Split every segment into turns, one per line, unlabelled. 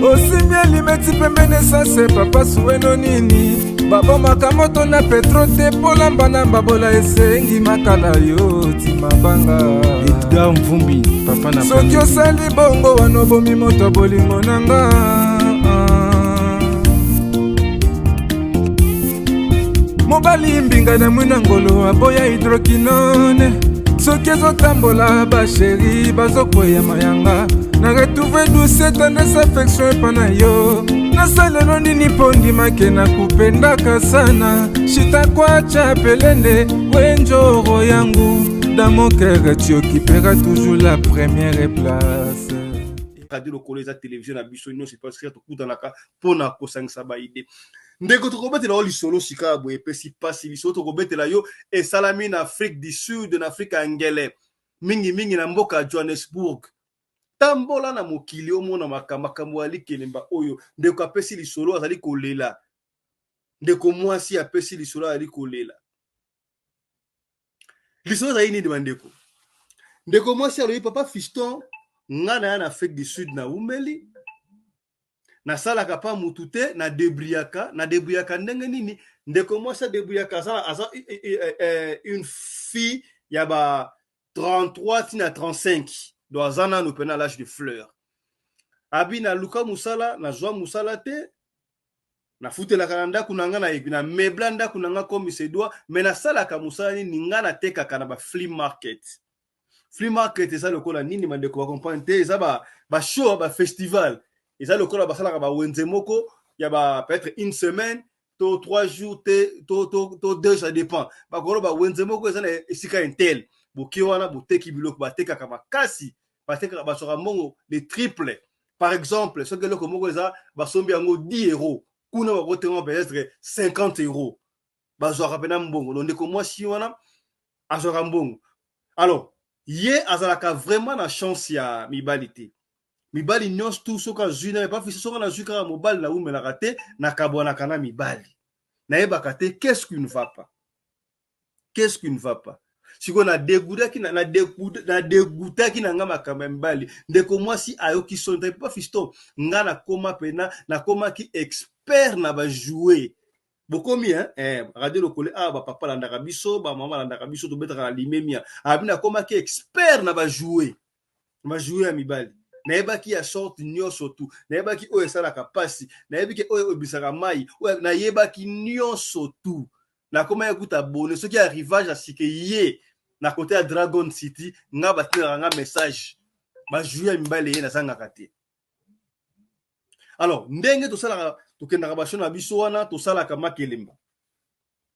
Osimia limeti pembene sase papa sueno nini. Babo makamoto na petro te polamba na babola esengi makala yo ti mabanga.
Edgar Mvumbi papa na
soki osali bongo wanobomi moto bolingo nanga. Mobali mbinga na mwina ngolo aboya hydroquinone. Soki ezotambola basheri bazokwea mayanga. Na retrouve douce tendresse affection epana yo. Nasalelo nini pondi make na kupendaka sana. Shitakwacha pelende wenjoro yangu. Dans mon cœur tu occuperas toujours la première place.
Radio Lokolo eza télévision na biso nyonso parce que to kutanaka pona kosangisa ba idée. Ndeko tokobetela o lisolo sika boye pesi pasi lisolo tokobetela yo esalami na Afrique du Sud na Afrique angele mingi na mboka Johannesburg. Tambola na mokili omona makambo ali kelemba oyo ndeko apesi lisolo azali kolela. Ndeko mwasi apesi lisolo azali kolela. Lisolo za ini de bandeko. Ndeko mwasi aloyi papa Fiston ngana na Afrique du Sud na umeli. Na sala kapa mutute na debriaka ndenge nini ndeko mwasi debriaka asa une fille ya ba 33 tina 35 do azana no pena l'âge de fleur. Abi na luka musala na joa musala te na futela kananda kunanga na meblanda kunanga comme se doit mais na sala ka musala ni ngana teka kana ba flea market. Flea market eza lokola nini mandeko ba comprendre te eza ba show ba festival. Eza lokola ba sala ka ba wenze moko ya ba peut-être une semaine to 3 jours to 2 ça dépend. Ba kolo ba wenze moko eza na esika intel. Boki wana boteki biloko bateka ka makasi bateka ba sora mongo de triple. Par exemple, ce que le moko eza ba sombi yango 10 euros. Kuna ba kotenga peut-être 50 euros. Ba zo rapena mbongo. Donc ndeko mwasi wana azora mbongo. Alors ye azalaka vraiment na chance ya mibalité. Mibali nyos tout soka zuna pas fisi soka na zuka mobile na umela raté na kabona kana mibali. Na yebaka te qu'est-ce qui ne va pas? Qu'est-ce qui ne va pas? Siko na dégoûtaki na dégoûtaki na ngama kama mibali. Ndeko mwasi ayoki sonta pas fisto ngana koma pena na koma ki expert na ba jouer. Bokomi Radio Lokolo ba papa landaka biso ba mama landaka biso to betaka na limemia abina koma ki expert na ba jouer ya mibali na yebaki ya sorte nyonso tu na yebaki oyo esalaka pasi na yebaki oyo obisaka mai na yebaki nyonso tu na koma ya kuta bone soki arrivage a sike ye na côté ya Dragon City nga batina nga message ba jouer ya mibali ye na sangaka te. Alors ndenge to sala tokendaka basho na biso wana tosalaka makelemba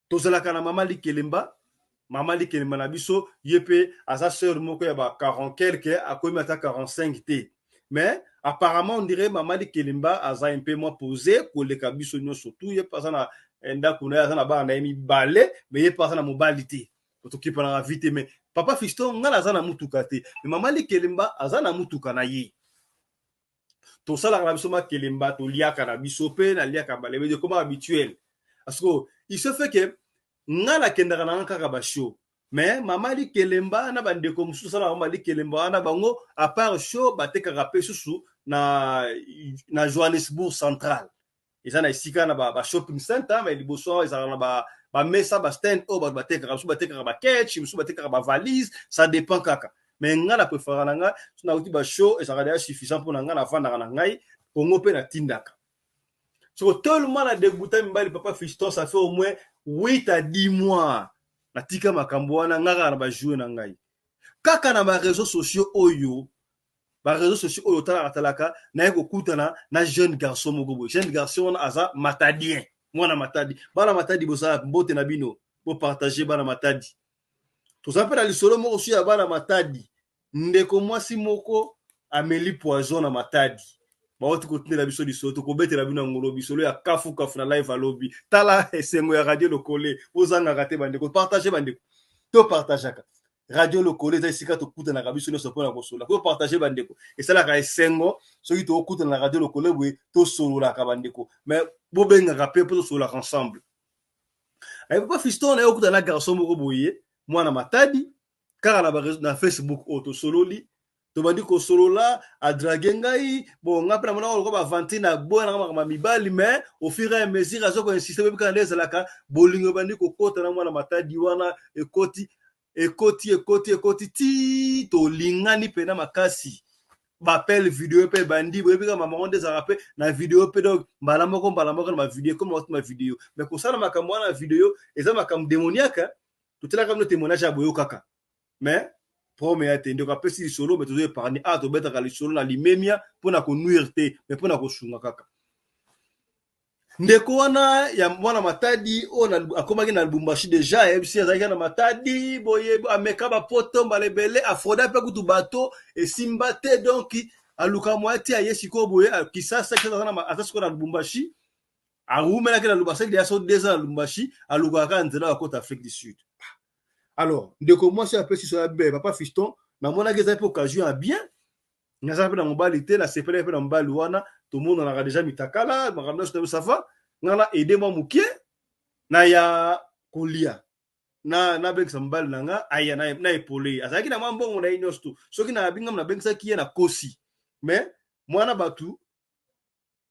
tozalaka na mama likelemba na biso yepe asa sœur moko ya ba 40 quelque akomi ata 45 te mais apparemment on dirait mama likelemba aza un peu moins posé koleka biso nyonso tout ye pasa na ndako na aza na ba na emi balé mais ye pasa na mobilité tokipa na vite mais papa Fiston ngala aza na mutuka te mais mama likelemba aza na mutuka na ye. To sala la biso makelemba to liaka na biso pe na liaka balebe de comme habituel parce que il se fait que ngala kendaka na kaka ba show mais mama likelemba na bande comme sous sala mama likelemba na bango à part show bateka rapé susu na Johannesburg central ils ana isika na ba shopping center mais liboso ils ana ba mesa ba stand o bateka ba catch musu bateka ba valise ça dépend kaka. Mais nga la préférence nga na uti ba show et ça va suffisant pour nga na vendre na ngai kongo pe na tindaka. So tellement na dégoûté mbali papa Fiston ça fait au moins 8 à 10 mois na tika makambo wana nga na ba jouer na ngai. Kaka na ba réseaux sociaux oyo talaka na yeko kutana na jeune garçon moko jeune garçon na aza matadien mwana matadi bana matadi bosa mbote na bino bo partager bana matadi. Tout ça peut aller solo moko sur bana matadi ndeko mwasi moko ameli poison na matadi ba otu kotinela biso liso to kobetela bino ngolo biso ya kafu na live à lobby tala esengo ya Radio Lokolo ozanga kate bandeko partager bandeko to partagaka Radio Lokolo za sika to kutana na biso nyonso pona kosola ko partager bandeko esala ka esengo soki to kutana na Radio Lokolo bwe to solola ka bandeko mais bobenga ka pe to solola ensemble ay papa Fiston na okutana na garçon moko boye mwana matadi kaka na Facebook auto sololi tobandi kosolola adrage ngai bon nga mpe namona koloko bavante na boya nanga makama mibali mais au fur et à mesure azo koinsiste bebika nde ezalaka bolingo ebandi kokota na mwana matadi wana ekoti ti tolingani mpena makasi bapele video mpe bandi boyebika mamango nde ezalaka mpe na video mpe donc mbala moko na bavideo comme ma video mais kosala makambo wana na video eza makambo démoniaque totelaka bino témoignage ya boyo kaka mais prome ya te ndeko apesi lisolo me tozo épargne tobetaka lisolo na limemia mpona konuire te me mpona kosunga kaka ndeko wana ya mwana matadi oyo akomaki na Lubumbashi deja ayebisi azalaki na matadi boye ameka bapoto mbala ebele afroda mpe kutu bato esimba te donc aluka mwa ti aye sikoyo boye kisasa aza sikoyo na Lubumbashi awumelaki na Lubumbashi deya so 2 ans na Lubumbashi alukaka nzela akota Afrique du Sud. Alors ndeko mwasi apesi so ya be papa Fiston namonaki ezali mpe occasion ya bien naza mpe na mobali te na sepele mpe na mobali wana tomonanaka deja mitakala makambo nyonso na safa ngana ede mwa mokie na ya kolia na bengisa mobali na nga aya na epole azalaki na mwa mbongo na ye nyonso tu soki na bingamu nabengisaki ye na kosi mais mwana batu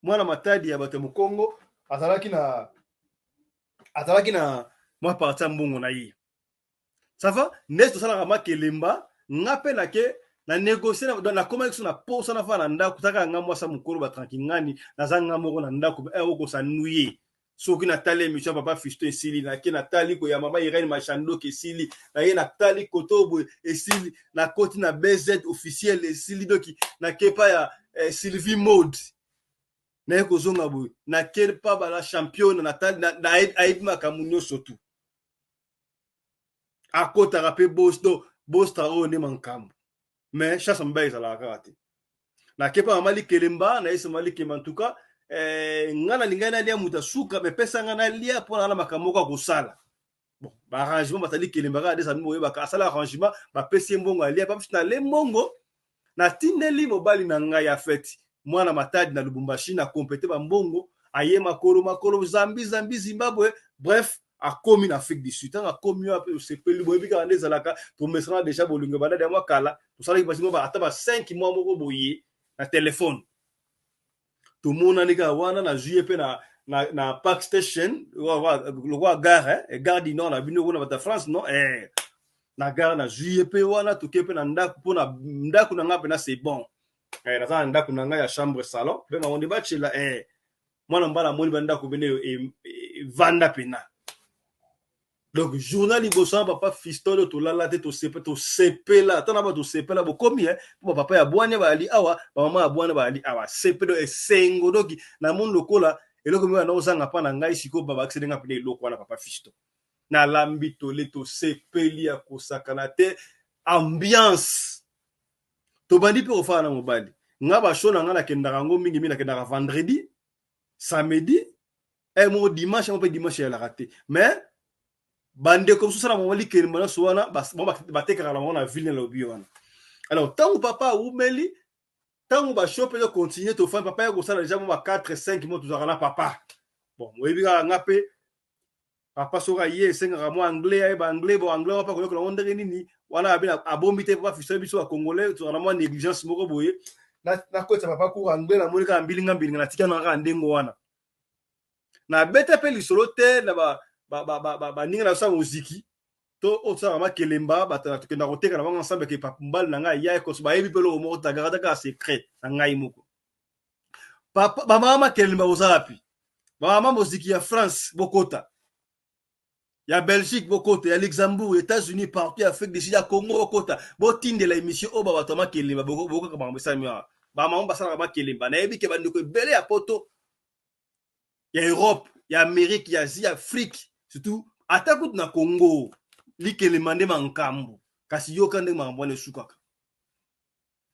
mwana matadi ya bato ya mokongo azalaki na mwa parti ya mbongo na ye safa nde tosalaka makelemba nga mpe nake na négocier na komaki so na posa na fa na ndako taka nga mwasa mokolo batranki ngani naza nga moko na ndako okosanuye soki natali émission papa Fiston esili nake natali koya mama Irene Machandoki esili na ye natali kotobo esili na koti na BZ officiel esili doki na kepa ya Sylvie Mode na ye kozonga boye na kepa bala champion natali na ayebi makambo nyonso tu akotaka mpe bosta oyo nde mankambo mais chasse mbaye ezalaka kaka te nakepa mama likelemba na yese mama likemba ntuka nga nalingai nalia moto asuka mepesa nga nalia mpona na makambo moko akosala bon baarrangement batali kelemba kaka desa mimi boyebaka asala arrangement bapesi ye mbongo alia papisi na le mbongo natindeli mobali na ngai ya fete mwana matadi na Lubumbashi na kompete bambongo aye makolo zambi Zimbabwe bref akomi na Afrique du Sud tanga akomi ape sepeli boyebika nde ezalaka tomesana deja bolingo bandade ya mwa kala tosalaki basi mo ata ba 5 mois moko boye na telefone tomonani kaka wana na juillet mpe na Park Station lokwa gare du Nord na bino kuna bata France non na gare na juillet mpe wana toke mpe na ndako mpona ndako na nga mpena c'est bon naza na ndako na ngai ya chambre salon mpe mamonde bachela mwana mbala moni bandako bene vanda pena. Donc journal liboso papa Fiston to lala te to sepela tana ba to sepela bo komi papa ya bwanya ba ali awa ba mama ya bwanya ba ali awa sepedo esengo doki na mon lokola eloko mi na ozanga pa na ngai siko baba aksedenga pene eloko wana papa Fiston na lambi to le to sepeli ya kosakana te ambiance to bandi pe ofana na mobali nga ba shona nga na kendaka ngo mingi mina kendaka vendredi samedi mo dimanche mo pe dimanche ya la raté mais bande comme ça na mobali kelimba so wana batekaka na mona ville na lobi wana. Alors tango papa umeli tango ba shop pe continuer to fa papa ya ko sala déjà mo ba 4 5 mois tozaka na papa bon moyebika nga pe papa soka ye senga mo anglais ay ba anglais bo anglais papa ko ko ndenge nini wana abina abombi te papa Fiston biso ba congolais to na mo négligence moko boye na kota papa ko anglais na monika mbilinga na tika na ka ndengo wana na beta pe lisolo te na ba ninga na sa muziki to otsa ma kelemba batana to kenda koteka na bango ensemble ke papumbal na ngai ya ko ba yebi pelo mo tagada ka secret na ngai moko papa ba mama kelemba ozapi ba mama muziki ya France bokota ya Belgique bokota ya Luxembourg États-Unis partout Afrique du Sud ya Congo bokota botinde la émission oba batoma kelemba boko ka bango sami ba mama basala ba kelemba na yebi ke bandiko belé ya poto ya Europe ya Amérique ya Asie Afrique surtout atakut na Congo likelemba nde mankambo kasi yoka nde mambone sukaka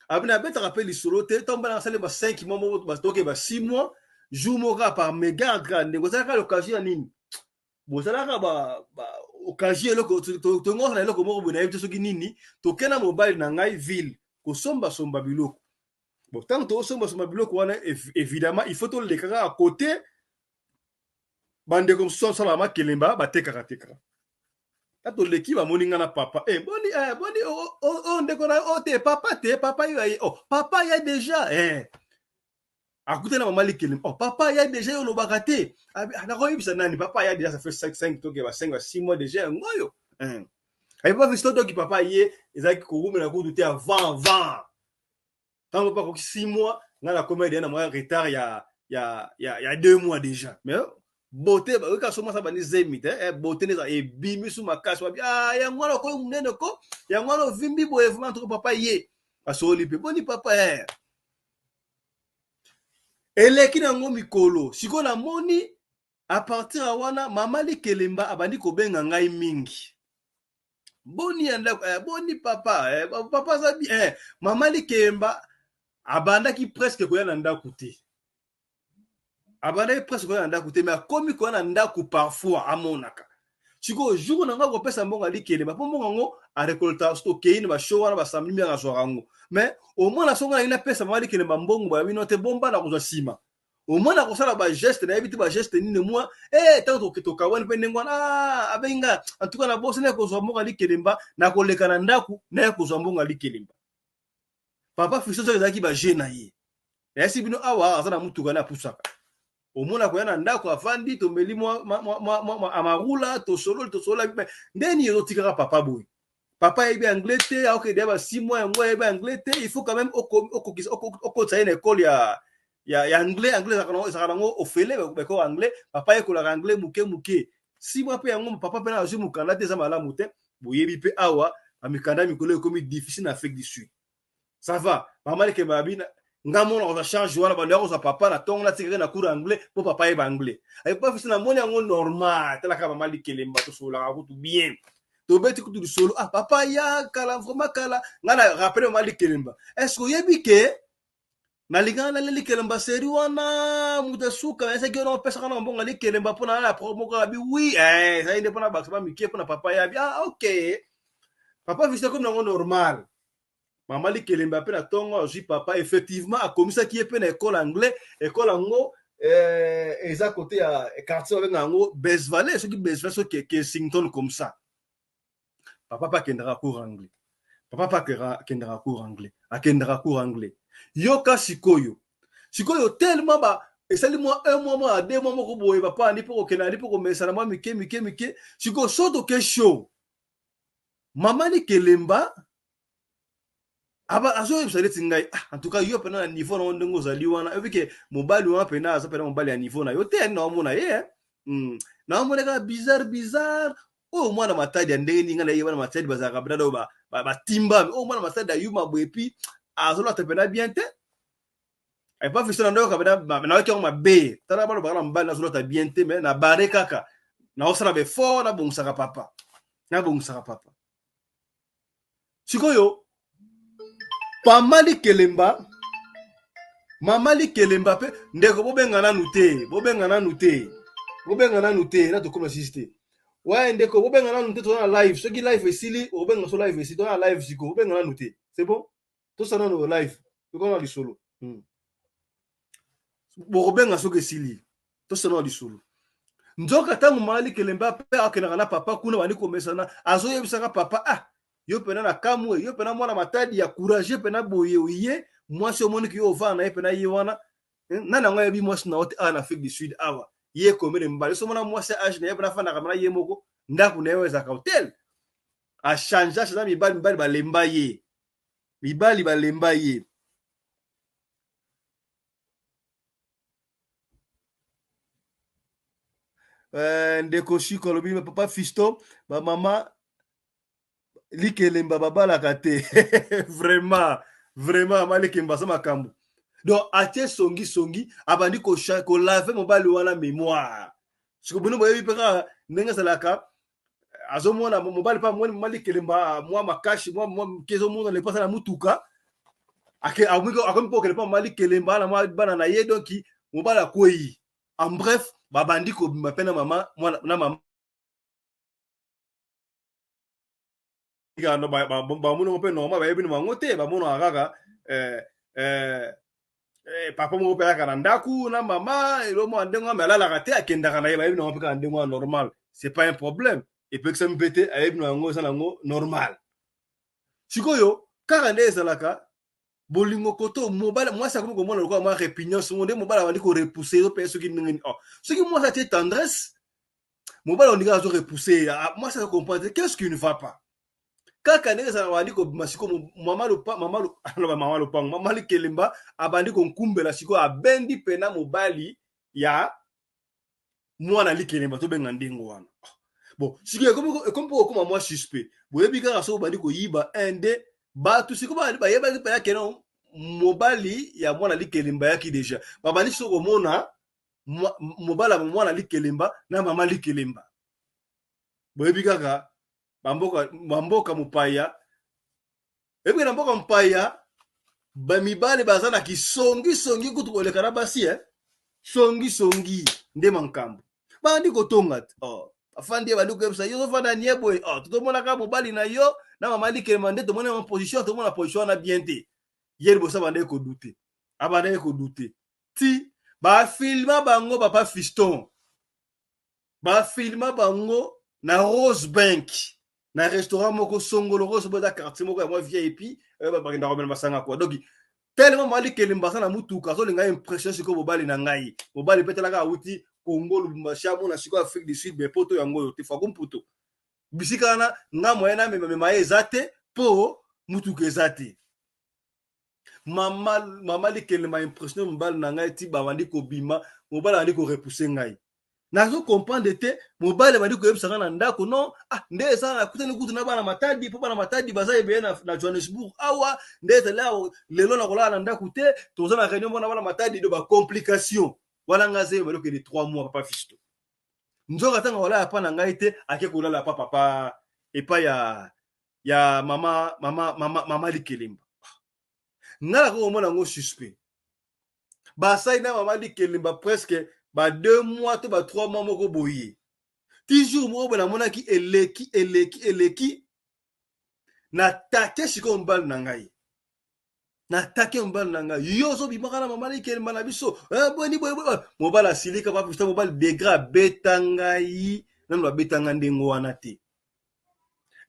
abina beta rappel lisolo te tomba na sale ba 5 mois mo ba toke ba 6 mois jour moka par méga grande ngozaka l'occasion nini bozalaka ba occasion loko to ngona na loko moko bona yebite soki nini to kena mobile na ngai ville ko somba biloko bon tant to somba biloko wana évidemment il faut to le kaka à côté bande comme ça la ma kelemba ba tekaka tato leki ba moninga na papa boni ndeko na te papa yo papa ya déjà akute na mama Likelemba papa ya déjà yo lobaka te nakoyebisa nani papa ya déjà ça fait 5 toke ba 5 6 mois déjà ngoyo et pas visto toki papa ye ezaki korumela kutu te avant tango pa ko 6 mois nga na comédie na moya retard ya 2 mois déjà mais beauté ba ka soma sa bani zemi te beauté neza e bimi su makasi wa ya ngwana ko munene ko ya ngwana vimbi boye vraiment to papa ye asoli pe boni papa eleki na ngo mikolo siko na moni a partir ya wana mama Likelemba abandi kobenga ngai mingi boni anda boni papa papa zabi mama Likelemba abandaki presque koya na ndako te abandaki presque koya na ndako te mais akomi koya na ndako parfois amonaka siko jour na nga kopesa mbongo Likelemba po mbongo ngo a récolta sto keine ba show wana ba samedi mi na soir ngo mais au moins la songa ina pesa mama Likelemba mbongo ba bino te bomba na kozwa sima au moins na kosala ba geste na ebiti ba geste nini moi tanto to kawani pe ngwana abenga en tout cas na bosse na kozwa mbongo Likelemba na koleka na ndako na kozwa mbongo Likelemba papa Fiston so ezaki ba jeune na ye esi bino awa azana mutuka na pusaka omona ko yana ndako afandi to meli amarula to solo ndeni yotikaka papa boy papa ebi anglais te aoke deba 6 mois ngo ebi anglais te il faut quand même oko tsaina école ya anglais zakana ngo ofele beko anglais papa ekola anglais muke 6 mois pe yango papa pe na azu mukanda te za malamu te boyebi pe awa amikanda mikolo ekomi difficile na Afrique du Sud ça va mama Likelemba bina ngamona on charge wala bando za papa na tongo na tikaka na cours anglais pour papa eba anglais ay pas fisi na moni yango normal tala ka mama Likelemba to sola ka kutu bien to beti kutu solo papa ya kala vraiment kala ngana rappelle mama Likelemba est-ce que yebi ke na ligana na Likelemba seri wana mutasuka esa ke no pesa kana mbonga Likelemba pona na promo ka bi oui ça inde pona ba mike pona papa ya bi OK papa fisi comme nango normal mama Likelemba pe na tongo azui papa effectivement a komisa ki pe na école anglais école ngo eza côté ya quartier avec ngo Besvalet ce qui Besvalet so que Kensington comme ça papa pa kendra cours anglais papa pa kendra cours anglais akendra cours anglais yoka sikoyo tellement ba esali moi 1 mois 2 mois ko boye papa ndi po kena ndi po mesa na moi mike sikoyo soto ke show mama Likelemba aba azo yebisa ngai en tout cas yo pena na niveau na ndongo zali wana ebike mobali wana pena aza pena mobali ya niveau na yo te na omona ye na omona ka bizarre mwana matadi ya ndenge ninga na ye wana matadi bazaka brado ba timba mwana matadi ya yuma bwepi azo la pena bien te ay pas fisi na ndo ka bena na ko mabe tala balo bala mbali na zo la bien te mais na bare kaka na osala be fort na bongusaka papa sikoyo mama Likelemba pe ndeko bobengana nute na to comme assisté ouais ndeko bobengana nute to na live soki live esili obenga so live esili to na live siko bobengana nute c'est bon to sana no live to kona li solo bobenga soki esili to sana li solo nzoka tangu mama Likelemba pe akena na papa kuna bani komesana azo yebisaka papa yo pena na kamwe yo pena mwana matadi ya courage pena boye oye moi si omoni ki yo va na pena ye wana nana ngo yebi moi na hote en Afrique du Sud awa ye komele mbale so mona moi âge na pena fana kamera ye moko ndaku na yo za hotel a changer ça mibali balemba ye ndeko shiko lobi papa Fiston ba mama Likelemba babalaka te vraiment mama Likelemba sa makambo donc atie songi abandi ko laver mobali wana mémoire siko bono boyebi peka ndenge salaka azomona mobali pa mwana mama Likelemba mwa makashi mwa kezo mona le pasa na mutuka akomiko kele pa mama Likelemba na mwa bana na ye donc mobali akoyi en bref babandi ko bimapena mama mwana na mama bamono mpe normal bayebi bango te bamono akaka papa moko mpe ayaka na ndaku na mama elomo ndengo amealalaka te akendaka na ye bayebi nango mpe kaka ndengo normal c'est pas un problème epekisa mpete ayebi na yango eza nango normal sikoyo kaka nde ezalaka bolingo koto mobala mwasi akomi komona lokola mwa répugnance nde mobala abandi korepouse yo mpe soki ndenge soki mwasi atie tendresse mobala ondinga azo repouse mwasi akomprendre qu'est-ce qui ne va pas kaka ndenge ezala abandi kobima sikoyo mama lopango mama likelemba abandi konkumbela sikoyo abendi pena mobali ya mwana likelemba tobenga ndenge wana bon sikoyo ekomi mpo kokoma mwa suspect boyebi kaka soki obandi koyiba inde bato sikoyo bayebaki pena keno mobali ya mwana likelemba yaki deja babandi soki komona mobala mwana likelemba na mama likelemba boyebi kaka bamboka mopaya epi na mboka mopaya bamibale baza na kisongisongi kutu koleka na basi songisongi nde mankambo bandi kotonga afandi bandi koyebisa yo ozofanda nieboye totomonaka mobali na yo na mama likelemba nde tomona ma position tomona position wana bien te ye libosa bandeki kodute abandeki kodute ti bafilma bango papa fiston bafilma bango na Rose Bank na restaurant moko songolo Rose Bank da quartier moko ya mwa VIP bakenda komela masanga kwa donc tellement mali kelemba sana mutuka so linga impression siko mobali na ngai mobali petelaka awuti Congo Lubumba shamo na siko Afrique du Sud bepoto yango yo te fa komputo bisika na nga moyena mema ezate po mutuka ezate mama likelemba impression mobali na ngai ti bawandi kobima mobali andi ko repousser ngai nazo comprendre te mobali bandi koyebisanga na ndako non nde ezala kutani kutu na bana matadi po bana matadi baza ebe na Johannesburg awa nde ezala lelo na kolala na ndako te toza na réunion bona bana matadi do ba complication wala ngaze balo ke de 3 mois papa fisto nzoka tanga wala pa na ngai te ake kolala papa epa ya mama likelemba ngala ko mona ngo suspect basai na mama likelemba presque ba 2 mois to ba 3 mois moko boye toujours moko na mona ki eleki na take shiko mbal na ngai na take mbal na ngai yo so bimaka na mama likelemba na biso boni mobala silika pa pusta mobala degra betangai nanu ba betanga ndengo wana te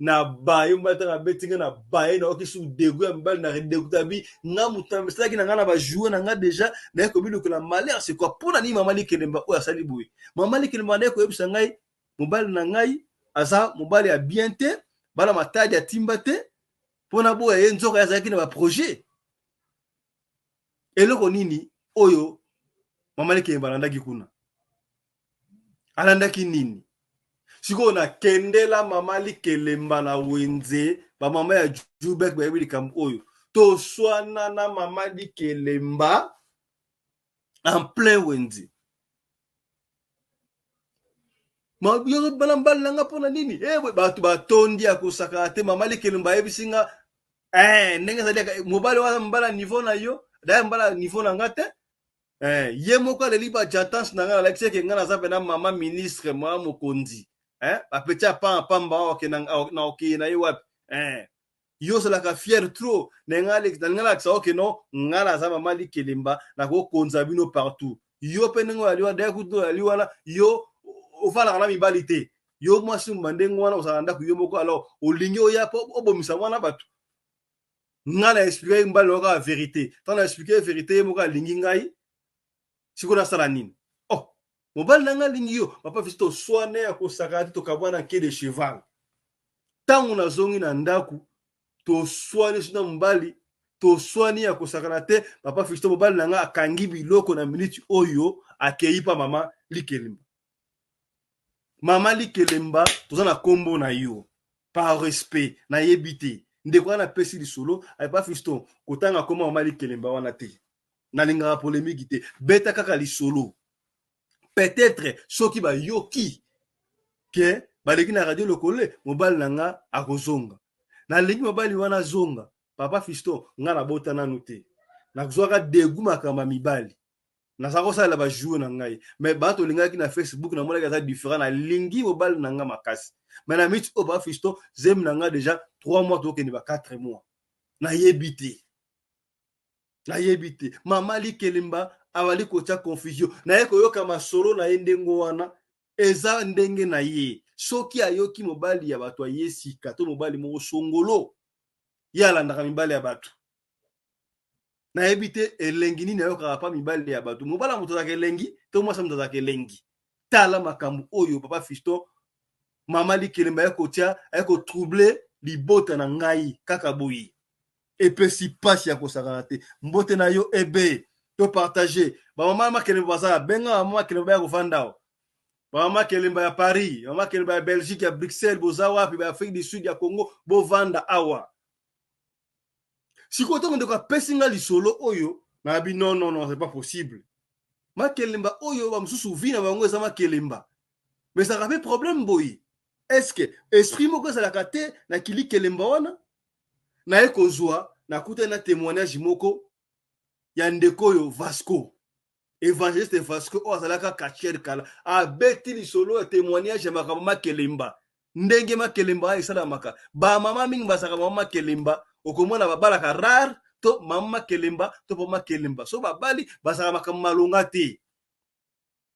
na baye mbata betinga na baye na okisu degu ya mbali na redekuta bi nga mutambisa ki na nga na ba jouer na nga déjà na ko bilu na malheur c'est quoi pour na ni mama likelemba o asali boye mama likelemba na ko yebisa ngai mobali na ngai asa mobali ya bien te bana matadi ya timba te pona boya ye nzoka ya zaki na ba projet eloko nini oyo mama likelemba landaki kuna alandaki nini siko na kendela mama likelemba na wenze ba mama ya Jubek ba yebili kam oyo to swana na mama likelemba en plein wenze ma yo balambal nanga pona nini batu batondi akosaka te mama likelemba yebisinga ndenge zali mobali wa mbala niveau na yo da mbala niveau na ngate ye moko le liba jatance na ngala lekse ke ngana zape na mama ministre mwa mokonzi apeti apamba na oke na ye wapi yo selaka fier trop na ngala kisa oke no ngala za mama likelemba na kokonza bino partout yo pe ndenge aliwa da kuto aliwa na yo ofala na mibali te yo mwasi mbandengo wana osala ku yo moko alors olingi oya po obomisa mwana batu ngala expliquer mbali oka vérité tant na expliquer vérité moko alingi ngai sikona sala nini mobali nanga lingi yo papa fisto swane ya kosaka to kabwana ke de cheval tangu na zongi na ndaku to swane sina mbali to swani ya kosaka te papa fisto mobali nanga akangi biloko na minute oyo akeipa mama likelemba toza na kombo na yo par respect na yebite ndeko na pesi lisolo ay papa fisto kotanga koma mama likelemba wana te na linga polémique te beta kaka lisolo peut-être soki ba yoki ke baleki na radio lokole mobali nanga akozonga na lingi mobali wana zonga papa fisto nga na bota nanu te na kuzwaka degu makamba mibali na sako sala ba jouer na ngai mais bato lingaki na Facebook na mona kaza différent na lingi mobali nanga makasi mais na mit o papa fisto zem nanga déjà 3 mois to ke ni ba 4 mois na yebite mama likelemba awali kocha confusion na ye koyoka masolo na ye ndengo wana eza ndenge na ye soki ayoki mobali ya bato ayesika to mobali moko songolo ya alandaka mibali ya bato nayebi te elengi nini ayokaka pa mibali ya bato mobala moto azalaka elengi to mwasi moto azalaka elengi tala makambo oyo papa Fiston mama Likelemba ayakotrouble libota na ngai kaka boyi epesi pasi ya kosakana te mbote na yo ebe to partager bamama Makelemba bazala benga mama Makelemba ya kovanda bamama Makelemba ya Paris mama Makelemba ya Belgique ya Bruxelles boza wapi ba Afrique du Sud ya Congo bovanda awa sikoyo ntongo ndeko apesi nga lisolo oyo nabi non c'est pas possible Makelemba oyo bamosusu vi na bango eza Makelemba mais ça fait problème boyi est-ce que esprit moko ezalaka te na kili Kelemba wana na ekozwa nakuta na témoignage moko ya ndeko oyo Vasco évangéliste Vasco oyo azalaka kacher kala abeti lisolo ya témoignage ya makambo Makelemba ndenge Makelemba esalamaka bamama mingi basaka mama Makelemba okomona babalaka rare to mama Makelemba to pa Makelemba so babali basaka makambo malonga te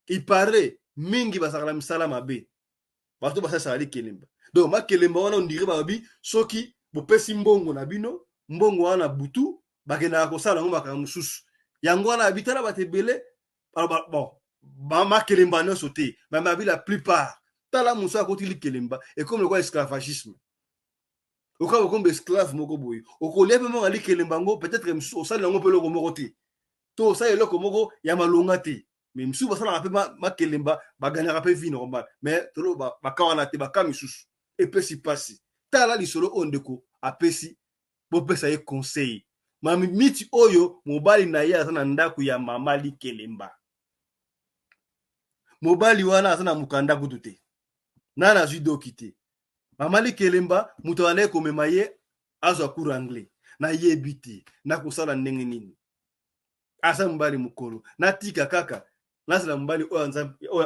ipare mingi basaka na misala mabe bato basala Likelemba donc Makelemba wana ondire babi soki bopesi mbongo na bino mbongo wana butu bakendaka kosala yango makambo mosusu yango wana abitala batebele bon Makelemba nyonso te bamabi la plupart tala mosu akoti Likelemba ekombe lokola esclavagisme oka kombe esclave moko boye okolia mpe moko Likelemba ngo peut-être mosusu osali yango mpe eloko moko te to osali eloko moko ya malonga te mais mosusu basalaka mpe Makelemba baganyaka mpe vi normal mais tolo bakawana te baka misusu epesi pasi tala lisolo oyo ndeko apesi bopesa ye conseil miti oyo mobali na ye aza na ndako ya mama Likelemba mobali wana aza na mukanda kutu te nana azwi doki te mama Likelemba moto wana ekomema ye azwa cours anglais na yebi te na kosala ndenge nini asa mobali mokolo natika kaka nasala mobali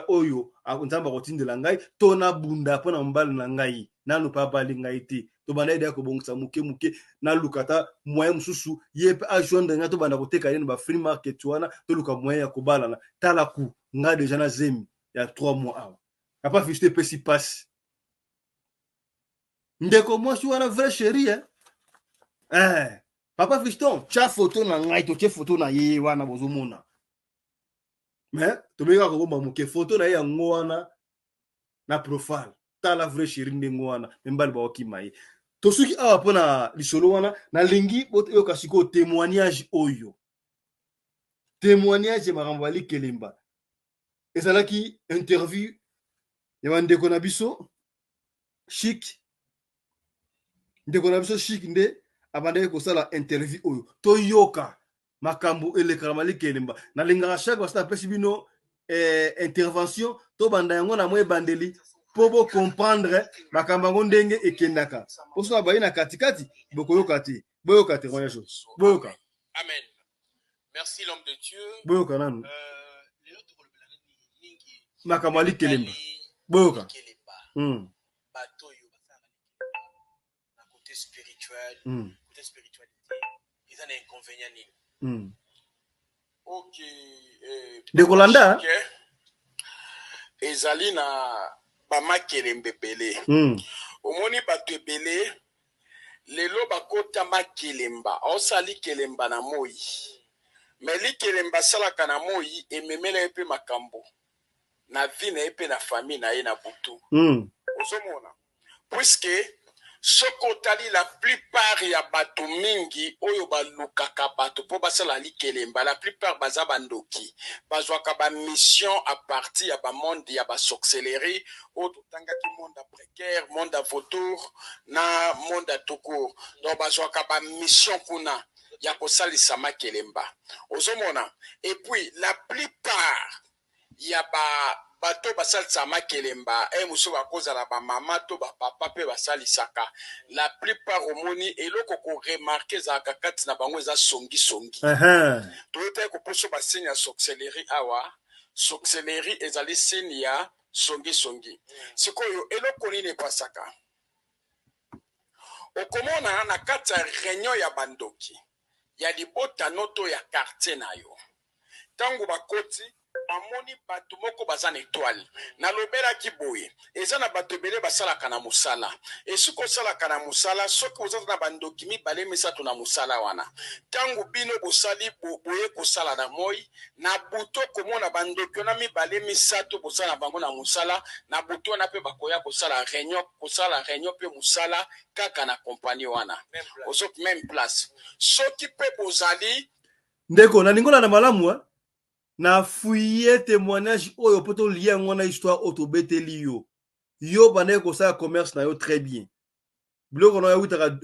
oyo nzambe akotindela ngai to nabunda mpo na mobali na ngai nanu mpe abali ngai te tobanda ede ya kobongisa moke naluka ata moyen mosusu ye mpe ajoindre ngai tobanda koteka ye na bafree market wana toluka moyen ya kobalana tala ku ngai deja na zemi ya 3 mois awa papa Fiston epesi pasi ndeko mwasi wana vrai chéri papa Fiston tia foto na ngai totie foto na ye wana bozomona mais tobeka kobomba moke foto na ye yango wana na profile tala vrai chéri ndenge wana mbali baokima ye to soki awa mpona lisolo wana nalingi boyoka sikoyo témoignage oyo témoignage ya makambo ya Likelemba ezalaki interview ya bandeko na biso Chic ndeko na biso Chic nde abandaki kosala interview oyo toyoka makambo elekaka ma Likelemba nalingaka chaque fois apesi bino intervention to banda yango na mwe bandeli po bo comprendre makambo yango ndenge ekendaka poso na bayi na katikati bokoyoka te boyoka te moya chose boyoka
amen merci l'homme de Dieu
boyoka nanu makambo Likelemba boyoka
bato yo na côté spirituel côté spiritualité ils ont un inconvénient nini OK
de Kolanda
ezali na ba Makelemba ebele omoni bato ebele lelo bakota Makelemba osali Likelemba na moi mais Likelemba salaka na moi ememela epe makambo na vie na epe na famille na ye na butu ozomona puisque sokotali la plupart ya bato mingi oyo balukaka bato po basala Likelemba la plupart baza bandoki bazwaka ba mission à partir ya ba monde ya ba sorcellerie oyo totangaki monde précaire monde à vautour na monde à tokour donc bazwaka ba mission kuna ya kosalisa Makelemba ozomona et puis la plupart ya bato basalisa Makelemba muso bakozala ba mama to ba papa pe basalisaka la plupart omoni eloko ko remarquer za kakati na bango za songi toyota ko poso ba signe ya sorcellerie awa sorcellerie ezali signe ya songi sikoyo eloko nini pasaka okomona na kati ya réunion ya bandoki ya libota noto ya quartier na yo tango bakoti bamoni bato moko baza na étoile nalobelaki boye eza na bato ebele basalaka na mosala esuki osalaka na mosala soki oza na bandoki mibale misato na mosala wana ntango bino bosali boye kosala na moi na buto komona bandoki wana mibale misato bosala bango na mosala na buto wana mpe bakoya kosala réunion mpe mosala kaka na kompani wana ozoki même place soki mpe bozali
ndeko na ningola na malamu na fouiller témoignage oyo poto lien ngona histoire otobeteli yo bande ko sa commerce na yo très bien biloko na yo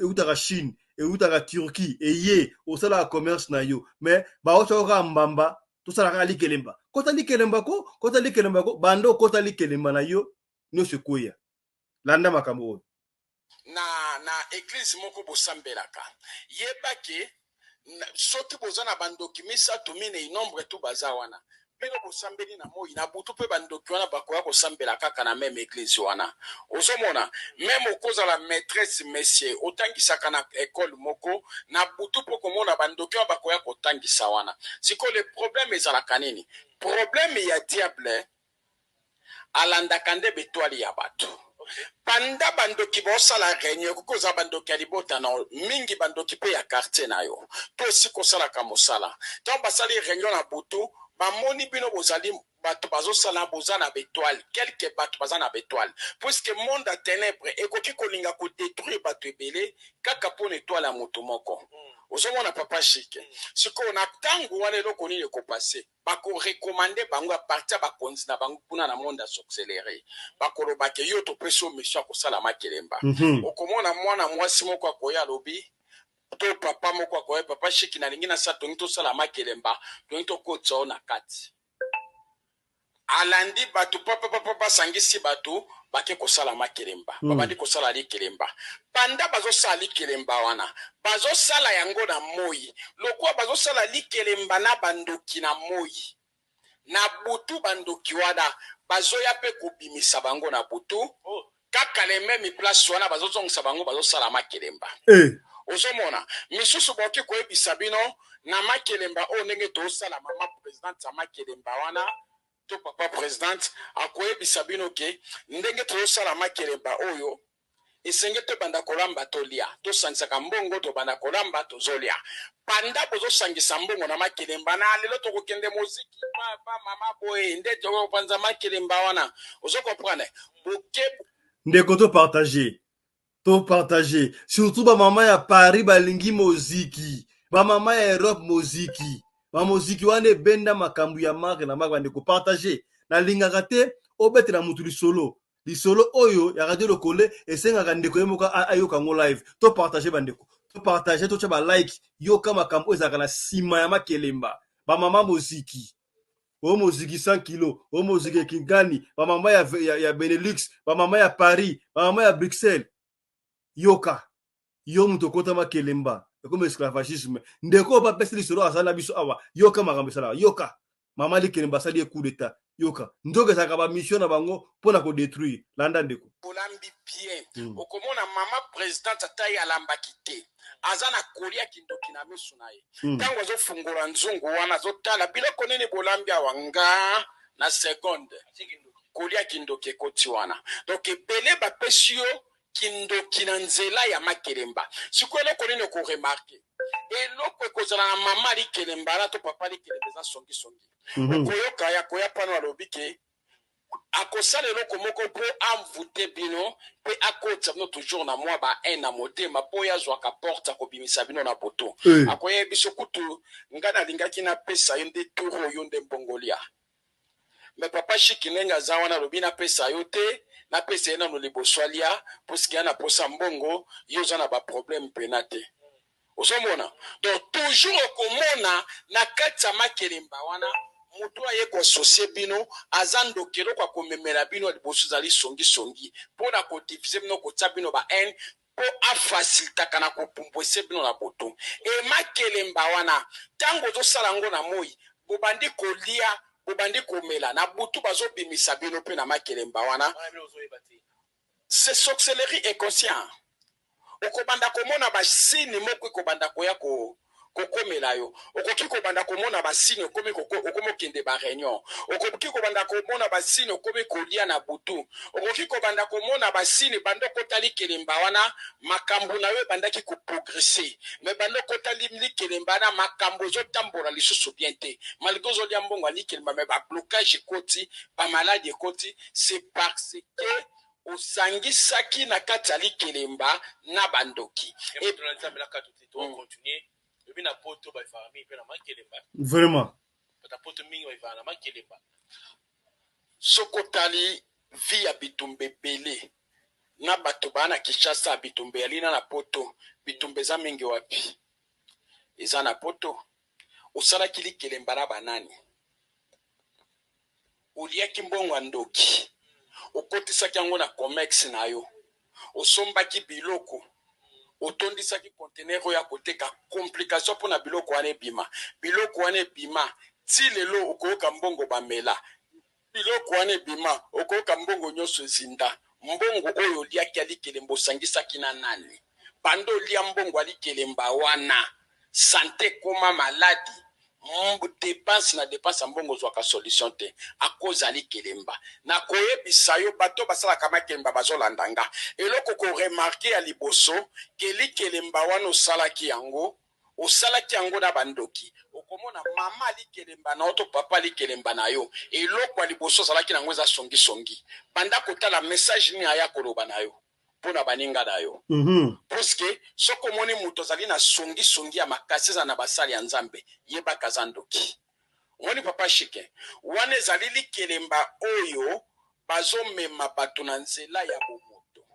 utaka Chine et utaka Turquie et ye osala commerce na yo mais ba otoka mbamba to sala ka likelemba kota likelemba ko bando kota likelemba na yo no sekoya landa makambo
na église moko bosambelaka yebake soki boza na bandoki misato mine nombre tu baza wana bino bosambeli na moi na butu mpe bandoki wana bakoya kosambela kaka na meme église wana ozomona meme okozala maîtresse messier otangisaka na école moko na butu mpo komona bandoki wana bakoya kotangisa wana siko le problème ezalaka nini problème ya diable alandaka nde betwali ya bato panda bandoki bosala réunion kokoza bandoki ya libota na mingi bandoki pe ya quartier na yo to si kosala ka mosala tant basali réunion na butu bamoni bino bozali bato bazosala boza na bétoile quelque bato baza na bétoile puisque monde à ténèbres ekoki kolinga ko détruire bato ebele kaka po étoile ya moto moko ozomona papa chic siko na tango wana eloko nini ekopase bakorekomande bango a partir bakonzi na bango kuna na monde accéléré bakolobake yo topeso mission akosala makelemba okomona mwana mwasi moko akoya alobi to papa moko akoya papa chic nalingi na sa tongi tosala makelemba tongi tokotisa o na kati alandi bato papa sangisi bato bake kosala makelemba babandi kosala likelemba panda bazosala likelemba wana bazosala yango na moi lokwa bazosala likelemba na bandoki na moi na butu bandoki wana bazoya pe kobimisa bango na butu kaka le meme place wana bazozongisa bango bazosala makelemba ozomona misusu boki koyebisa bino na makelemba o ndenge tosala mama présidente ya makelemba wana to papa présidente akoyebisa bino ke ndenge tosala makelemba oyo esenge tobanda kolamba tolia tosangisaka mbongo tobanda kolamba tozolia panda bozosangisa mbongo na makelemba na lelo tokokende moziki papa mama boye nde tokopanza makelemba wana ozokomprendre boke
ndeko to partager surtout ba mama ya Paris balingi moziki ba mama ya Europe moziki ba moziki wana ebenda makambu ya marque na marque bandeko partager na lingaka te obetela mutu lisolo oyo ya radio lokole esengaka ndeko yemoka ayoka ngo live to partager bandeko to partager to chaba like yoka makambu ezaka na sima ya makelemba ba mama moziki o moziki 100 kilo o moziki Kingani ba mama ya Benelux ba mama ya Paris ba mama ya Bruxelles yoka yo mutu kota makelemba comme esclavagisme ndeko ba pesi lisolo asala biso awa yoka makambo sala yoka mama likelemba sali coup d'état yoka ndoke saka ba mission na bango pona ko détruire landa ndeko
bolambi bien okomona mama présidente atai alambaki te aza na kolia kindoki na misu na ye ntango azofungula nzungu wana azotala biloko nini bolambi awanga na seconde kolia kindoki ekoti wana donc ebele bapesi yo kindoki na nzela ya makelemba sikoyo eloko nini okoremarke eloko ekozala na mama likelemba na to papa likelemba eza songisongi okoyoka ya koya pano alobi ke akosala eloko moko mpo amvute bino mpe akotisa bino toujours na mwa ba na motema mpo yazwaka porte akobimisa bino na poto akoya biso kutu nga nalingaki napesa yo nde toro oyo nde mbongolia me papa shiki ndenge aza wana alobi napesa yo te napesa ye nano liboso alia puisque ana posa mbongo yo oza na baproblème mpena te ozomona donc toujours okomona na kati ya makelemba wana mutu aye koasocie bino aza ndokelo kwa komemela bino liboso ezali songisongi mpo na kodivise bino kotia bino ba haine mpo afasilitaka na kopumbwese bino na boto makelemba wana ntango ozosala yango na moi bobandi kolia bobandi komela na butu bazobimisa bino mpe na makelemba wana c'est sorcellerie inconscient okobanda komona basini moko ekobanda koya kokomela yo okoki kobanda komona basine okomi okende ba réunion okoki kobanda komona basine okomi kolia na butu okoki kobanda komona basine bando kotali kelemba wana makambo na yo bandaki ko progresser mais bando kotali kelemba na makambo zo tambola lisusu bien te malgré zo lia mbongo ali kelemba mais ba blocage koti ba maladie koti c'est parce que osangisaki na kati ali kelemba na bandoki
et tunanzambe la kati to continuer na poto ba famille pe na makelemba
vraiment
ta poto mingi ba na makelemba
sokotali via bitumbe bele na bato bana Kinshasa bitumbe alina na poto bitumbe za mingi wapi eza na poto osala kili kelemba na banani uliaki mbongo ndoki okotisaki yango na comex na yo osombaki biloko otondisaki conteneur ya koteka complication pona biloko wana ebima ti lelo okoyoka mbongo bamela biloko wana ebima okoyoka mbongo nyonso ezinda mbongo oyo oliaki alikelemba osangisaki na nani bando olia mbongo alikelemba wana sante koma maladi dépense na dépense mbongo zwaka solution te a cause ali kelemba na koyebisa yo bato basalaka makelemba bazolandanga eloko ko remarquer ya liboso ke li kelemba wana osalaki yango na bandoki okomona mama ali kelemba na oto papa ali kelemba na yo eloko ya liboso osalaki nango eza songi banda kotala message ni aya koloba na yo pona baninga na yo parce que soko moni muto zali na songi ya makasi za na basali ya nzambe yeba kazandoki woni papa shike wane zali likelemba oyo bazomema bato na nzela ya bomoto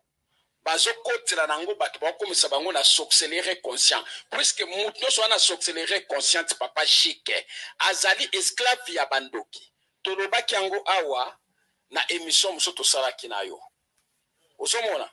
bazokotela nango bato bakomisa bango na s'accélérer conscient puisque muto so na s'accélérer conscient papa shike azali esclave ya bandoki tolobaki yango awa na émission moso tosalaki na yo osomona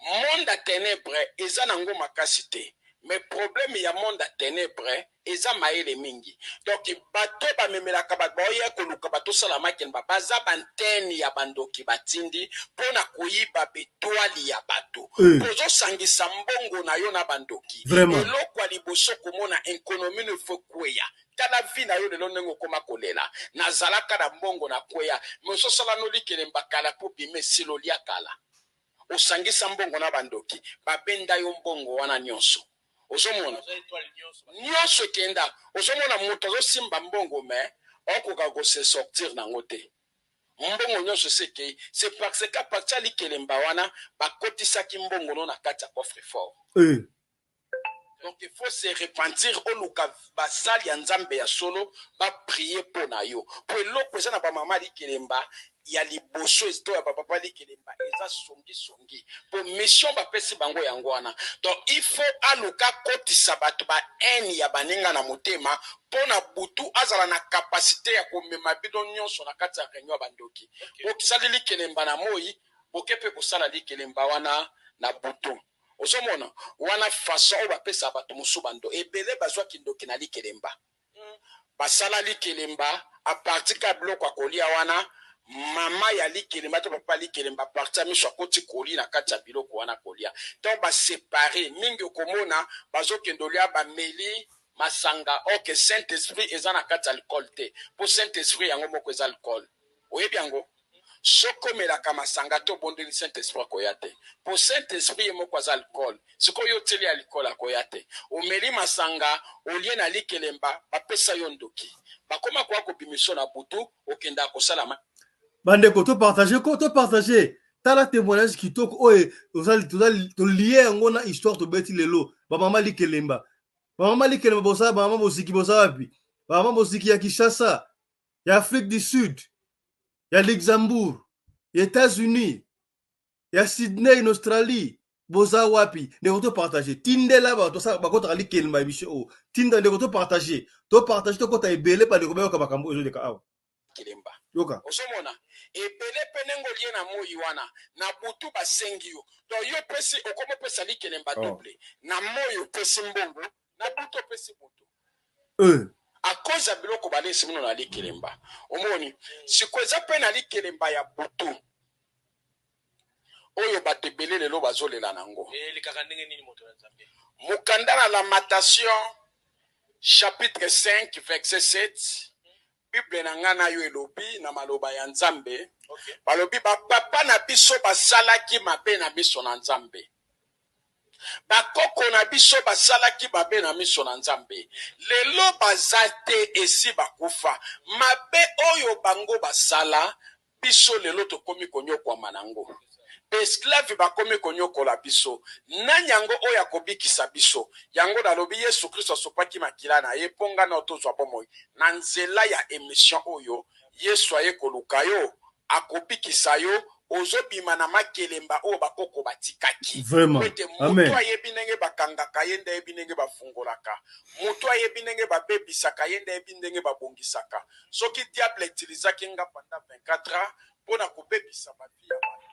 monde à ténèbres eza nango makasi te mais problème ya monde à ténèbres eza maele mingi donc bato bamemelaka bato baoya koluka bato sala makelemba baza bantene ya bandoki batindi mpona koyiba betwali ya bato ozosangisa mbongo na yo na bandoki eloko ya liboso komona ekonomi ne faut kweya tala vi na yo lelo ndenge okoma kolela nazalaka na mbongo na kweya mais ososala nolikelemba kala mpo bima esilo lia kala osangisa mbongo na bandoki babenda yo mbongo wana nyonso ozomona nyonso ekenda ozomona moto azosimba mbongo me okoka kose sortir nango te mbongo nyonso sekei c'est parce que parti alikelemba wana bakotisaki mbongo no na kati ya coffre fort donc il faut se repentir oluka basali ya nzambe ya solo baprier mpo na yo po eloko eza na bamama likelemba ya liboso esto ya papa likelemba eza songi po mission bapesi bango yango wana donc il faut aluka kotisa bato ba eni ya baninga na motema pona butu azala na capacité ya komema bido nyonso na kati ya réunion bandoki okisali likelemba na moi bokepe kosala likelemba wana na butu osomona wana façon oyo bapesa bato mosusu bando ebele bazwaki ndoki na likelemba basala likelemba a partir ka biloko ya kolia wana mama ya likelemba to papa likelemba partir miso akoti koli na kati ya biloko wana kolia donc baséparé mingi okomona bazokende olia bameli masanga oke saint esprit eza na kati ya alcool te po saint esprit yango moko eza alcool oyebi yango sokomelaka masanga to bondeli saint esprit akoya te po saint esprit ye moko aza alcool sikoyo oteli alcool akoya te omeli masanga olie na likelemba bapesa yo ndoki bakoma kwa kobimisio na butu okenda kosala
bandeko topartage tala témoignage kitoko oyo tolie yango na histoire tobeti lelo bamama likelemba bosala bamama bosiki boza wapi bamama bosiki ya Kinshasa ya Afrique du Sud ya Luxembourg ya États-Unis ya Sydney in Australie boza wapi ndeko topartage tindela bato bakotaka likelemba emission oyo tinda ndeko topartage tokota ebele bandeko bayoka makambo ezoleka awa
kelemba
yoka
osomona ebele penengo lie na moi wana na butu basengi yo to yo pesi okomo pesa likelemba double na moi opesi mbongo na butu opesi butu a cause ya biloko balesi mino na likelemba omoni sikweza pe na likelemba ya butu oyo bato ebele lelo bazolela nango
likaka ndenge nini moto na nzambe
mokanda na lamentation chapitre 5 verset 7 Bible na nga na yo elobi na maloba ya Nzambe balobi papa na biso basalaki mabe na biso na Nzambe bakoko na biso basalaki mabe na miso na Nzambe lelo bazate esi bakufa mabe oyo bango basala biso lelo tokomi konyokwa manango esclave bakomi konyokola biso nanyango oyo akobikisa biso yango dalobi Yesu Kristo asopaki makila na ye ponga na otozwa bomoi na nzela ya émission oyo Yesu aye koluka yo akobikisa yo ozobima na makelemba oyo bakoko batikaki kwete mutu ayebi ndenge bakangaka ye nde ayebi ndenge bafungolaka mutu ayebi ndenge babebisaka ye nde ayebi ndenge babongisaka soki diable etilizaki nga pendant 24 ans mpona kobebisa babi ya bato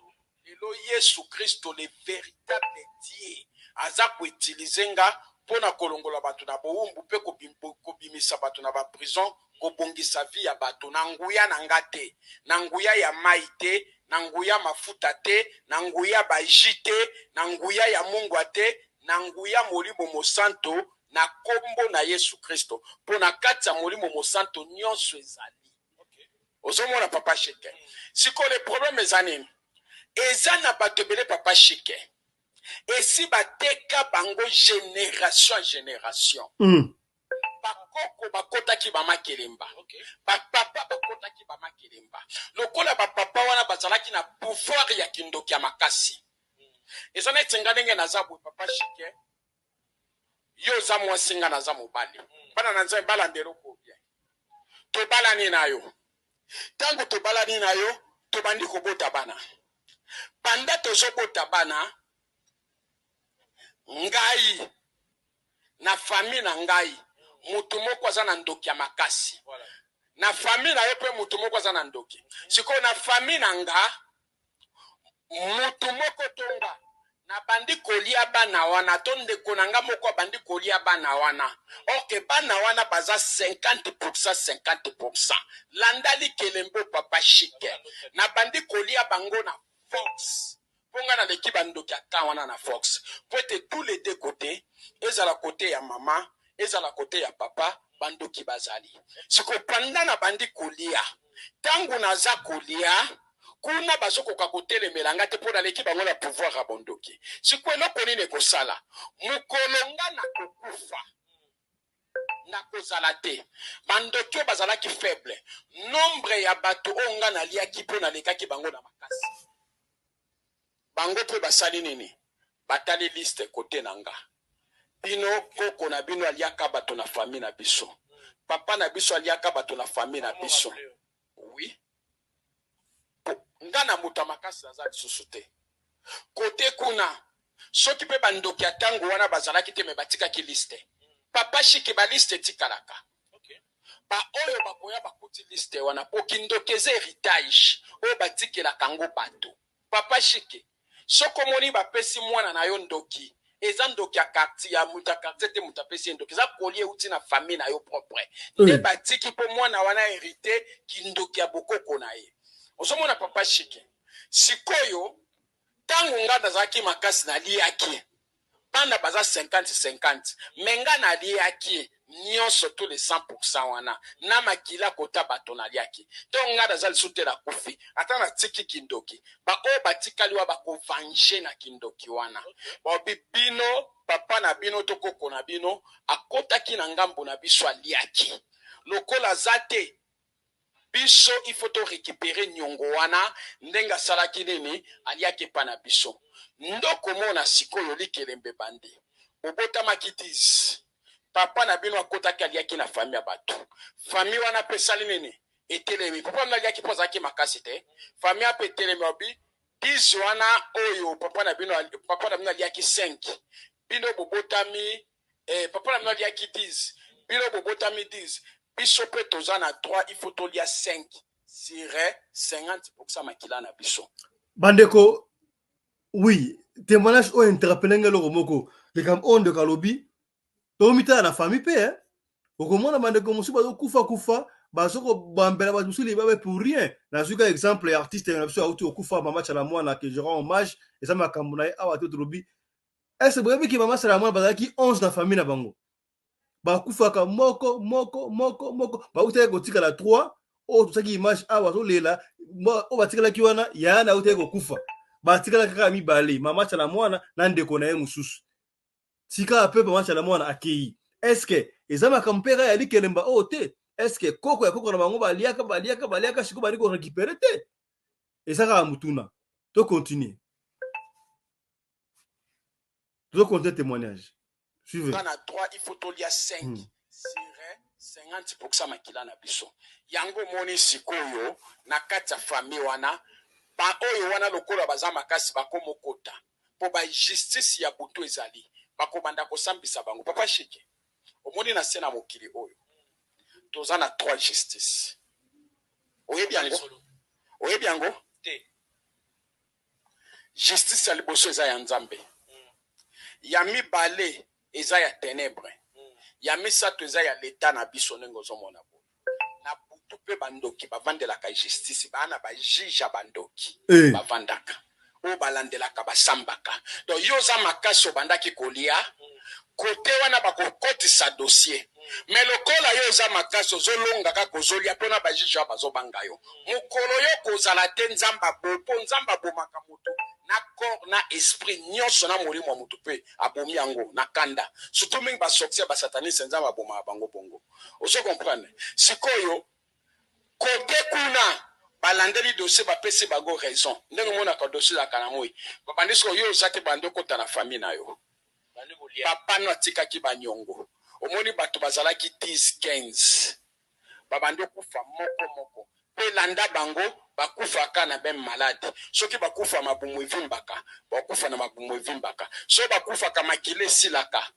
lelo Yesu Kristo le véritable Dieu aza koutilize nga mpona kolongola bato na bowumbu mpe kobimisa bato na baprison kobongisa vi ya bato na nguya na nga te na nguya ya mai te na nguya mafuta te na nguya baji te na nguya ya Mungu te na nguya molimo mosanto na kombo na Yesu Kristo mpona kati ya molimo mosanto nyonso ezali ozomona papa shike siko le problème eza nini eza na bato ebele papa shike esi bateka bango génération génération bakoko bakotaki bamakelemba bapapa bakotaki bamakelemba lokola bapapa wana bazalaki na pouvoir ya kindoki ya makasi eza na etenga ndenge naza boye papa shike yo oza mwasi nga naza mobali bana na Nzambe balandela okobia tobalani na yo ntango tobalani na yo tobandi kobota bana panda tozobota bana ngai na famille na ngai mutu moko aza na ndoki ya makasi na famille na ye mpe mutu moko aza na ndoki sikoyo na famille na nga mutu moko tonga na bandi kolia bana wana to ndeko na nga moko abandi kolia bana wana oke bana wana baza 50% landali kelembo papa shike na bandi kolia bango na Fox ponga na leki bandoki ata wana na Fox poete tous les deux côtés ezala côté ya mama ezala côté ya papa bandoki bazali siko panda na bandi kolia tangu naza kolia kuna bazokoka kotelemela nga te mpona leki bango na pouvoir ya bondoki siko eloko nini ekosala mokolonga na kokufa na kozala te bandoki oyo bazalaki faible nombre ya bato oyo nga naliaki mpo nalekaki bango na makasi bango mpe basali nini batali liste kote na nga bino koko na bino aliaka bato na famille na biso papa na biso aliaka bato na famille na biso oui nga na moto makasi naza lisusu te kote kuna soki mpe bandoki ya ntango wana bazalaki te me batikaki liste papa shike baliste etikalaka baoyo bakoya bakuti liste wana po kindoki eza héritage oyo batikelaka ngo bato papa shike soko moni bapesi mwana na yo ndoki eza ndoki ya quartier ya muta quartier te muta pesi ndoki eza kolie uti na famille na yo propre nde batiki po mwana wana hérité kindoki ya bokoko na ye ozomona papa shike sikoyo tango nga nazalaki makasi naliaki bana baza 50-50 menga naliaki nyonso tous les 100% wana na makila kota bato naliaki to nga naza lisusu te na kufi ata natiki kindoki baoyo batikali wa bakovange na kindoki wana baobi bino papa na bino to koko na bino akotaki na ngambo na biso aliaki lokola aza te biso il faut to récupérer nyongo wana ndenge asalaki nini aliaki epa na biso ndoko mona sikoyo likelembe bandi obotamaki 10 papa na bino akotaki aliaki na famille ya bato famille wana pe sali nini etelemi papa na aliaki po azalaki makasi te famille ape etelemi obi 10 wana oyo papa na bino aliaki 5 bino bobotami papa na bino aliaki 10 bino bobotami 10 biso pe toza na 3 il faut tolia 5-50% makila na biso
bandeko oui témoignage o interpellenge loko moko lekam onde kalobi tomita na famille pe okomona bandeko mosu kufa bazoko bambela bamusu libabe pour rien na zuka exemple artiste na biso auto okufa mama chala mwana que je rends hommage et ça makambo na awa to lobi est-ce que boyebi ki mama chala mwana bazaki 11 na famille na bango bakufaka moko bautaki kotikala 3 oyo tosaki image awa tolela oyo batikalaki wana yana autaki kokufa batikalaki kaka mibale mama Tchala Mwana na ndeko na ye mosusu tika pe mama Tchala Mwana akei eske eza makambo mpe ya likelemba oyo te eske koko ya koko na bango baliaka siko bali ko récupérer te eza kaka mutuna to continuer to compter témoignage suivez
kana 3 il faut tolia 5 50% makila na biso yango moni sikoyo na kati ya famille wana ba oyo wana lokola baza makasi bakomokota po ba justice ya butu ezali bakomanda kosambisa bango papa shike omoni na sena mokili oyo toza na 3 justice oyebi yango te justice ya liboso eza ya nzambe ya mibale eza ya ténèbre ya misato eza ya leta na biso ndenge ozomona boye na butu mpe bandoki bavandelaka justice bana bajuge ya bandoki bavandaka oyo balandelaka basambaka donc yo oza makasi obandaki kolia kote wana bakokotisa dossier mais lokola yo oza makasi ozolonga kaka ozolia mpona bajuge oyo bazobanga yo mokolo yo kozala te nzamba bopo nzamba bomaka moto na corps na esprit nyonso na molimo ya moto mpe abomi yango na kanda surtout mingi basortir basataniste nzamba abomaka bango bongo ozo comprendre sikoyo kote kuna balandeli dossier bapesi bango raison ndenge omonaka dossier ezalaka na moi babandi siko yo oza te bandi okota na famille na yo papa no atikaki banyongo omoni bato bazalaki 10-15 babandi okufa moko mpe landa bango bakufaka na ben malade soki bakufa mabumu evimbaka bakufa na mabumu evimbaka so bakufaka makile silaka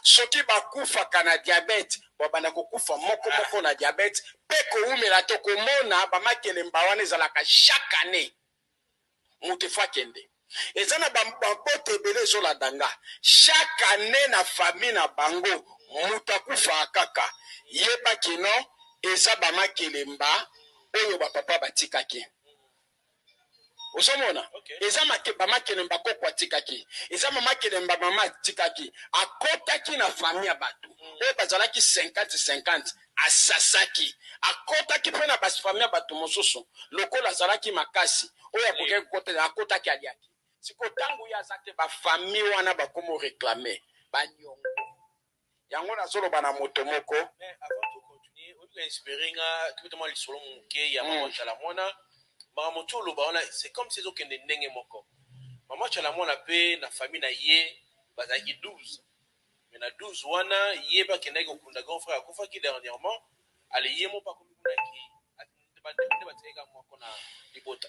soki bakufaka na diabete babanda kokufa moko na diabete mpe koumela to komona bamakelemba wana ezalaka chaque année moto fo akende eza na babote ebele ezolandanga chaque année na famille na bango moto akufa kaka yebaki no eza bamakelemba oyo bapapa batikaki osomona eza bamakelemba koko atikaki eza mamakelemba mama atikaki akotaki na famille ya bato oyo bazalaki 50-50 asasaki akotaki mpe na basifamille ya bato mosusu lokola azalaki makasi oyo akotaki aliaki siko ntango yo aza te bafamille wana bakomo réclame banyongo yango nazoloba na moto moko inspiringa tout le solo muke ya mama Tchala Mwana mama tolo baona c'est comme si okende ndenge moko mama Tchala Mwana pe na famille na ye bazaki 12 mais na 12 wana ye ba kenda ko kunda grand frère ko faki dernièrement ale ye mo pa ko kuna ki atinde bateka moko na libota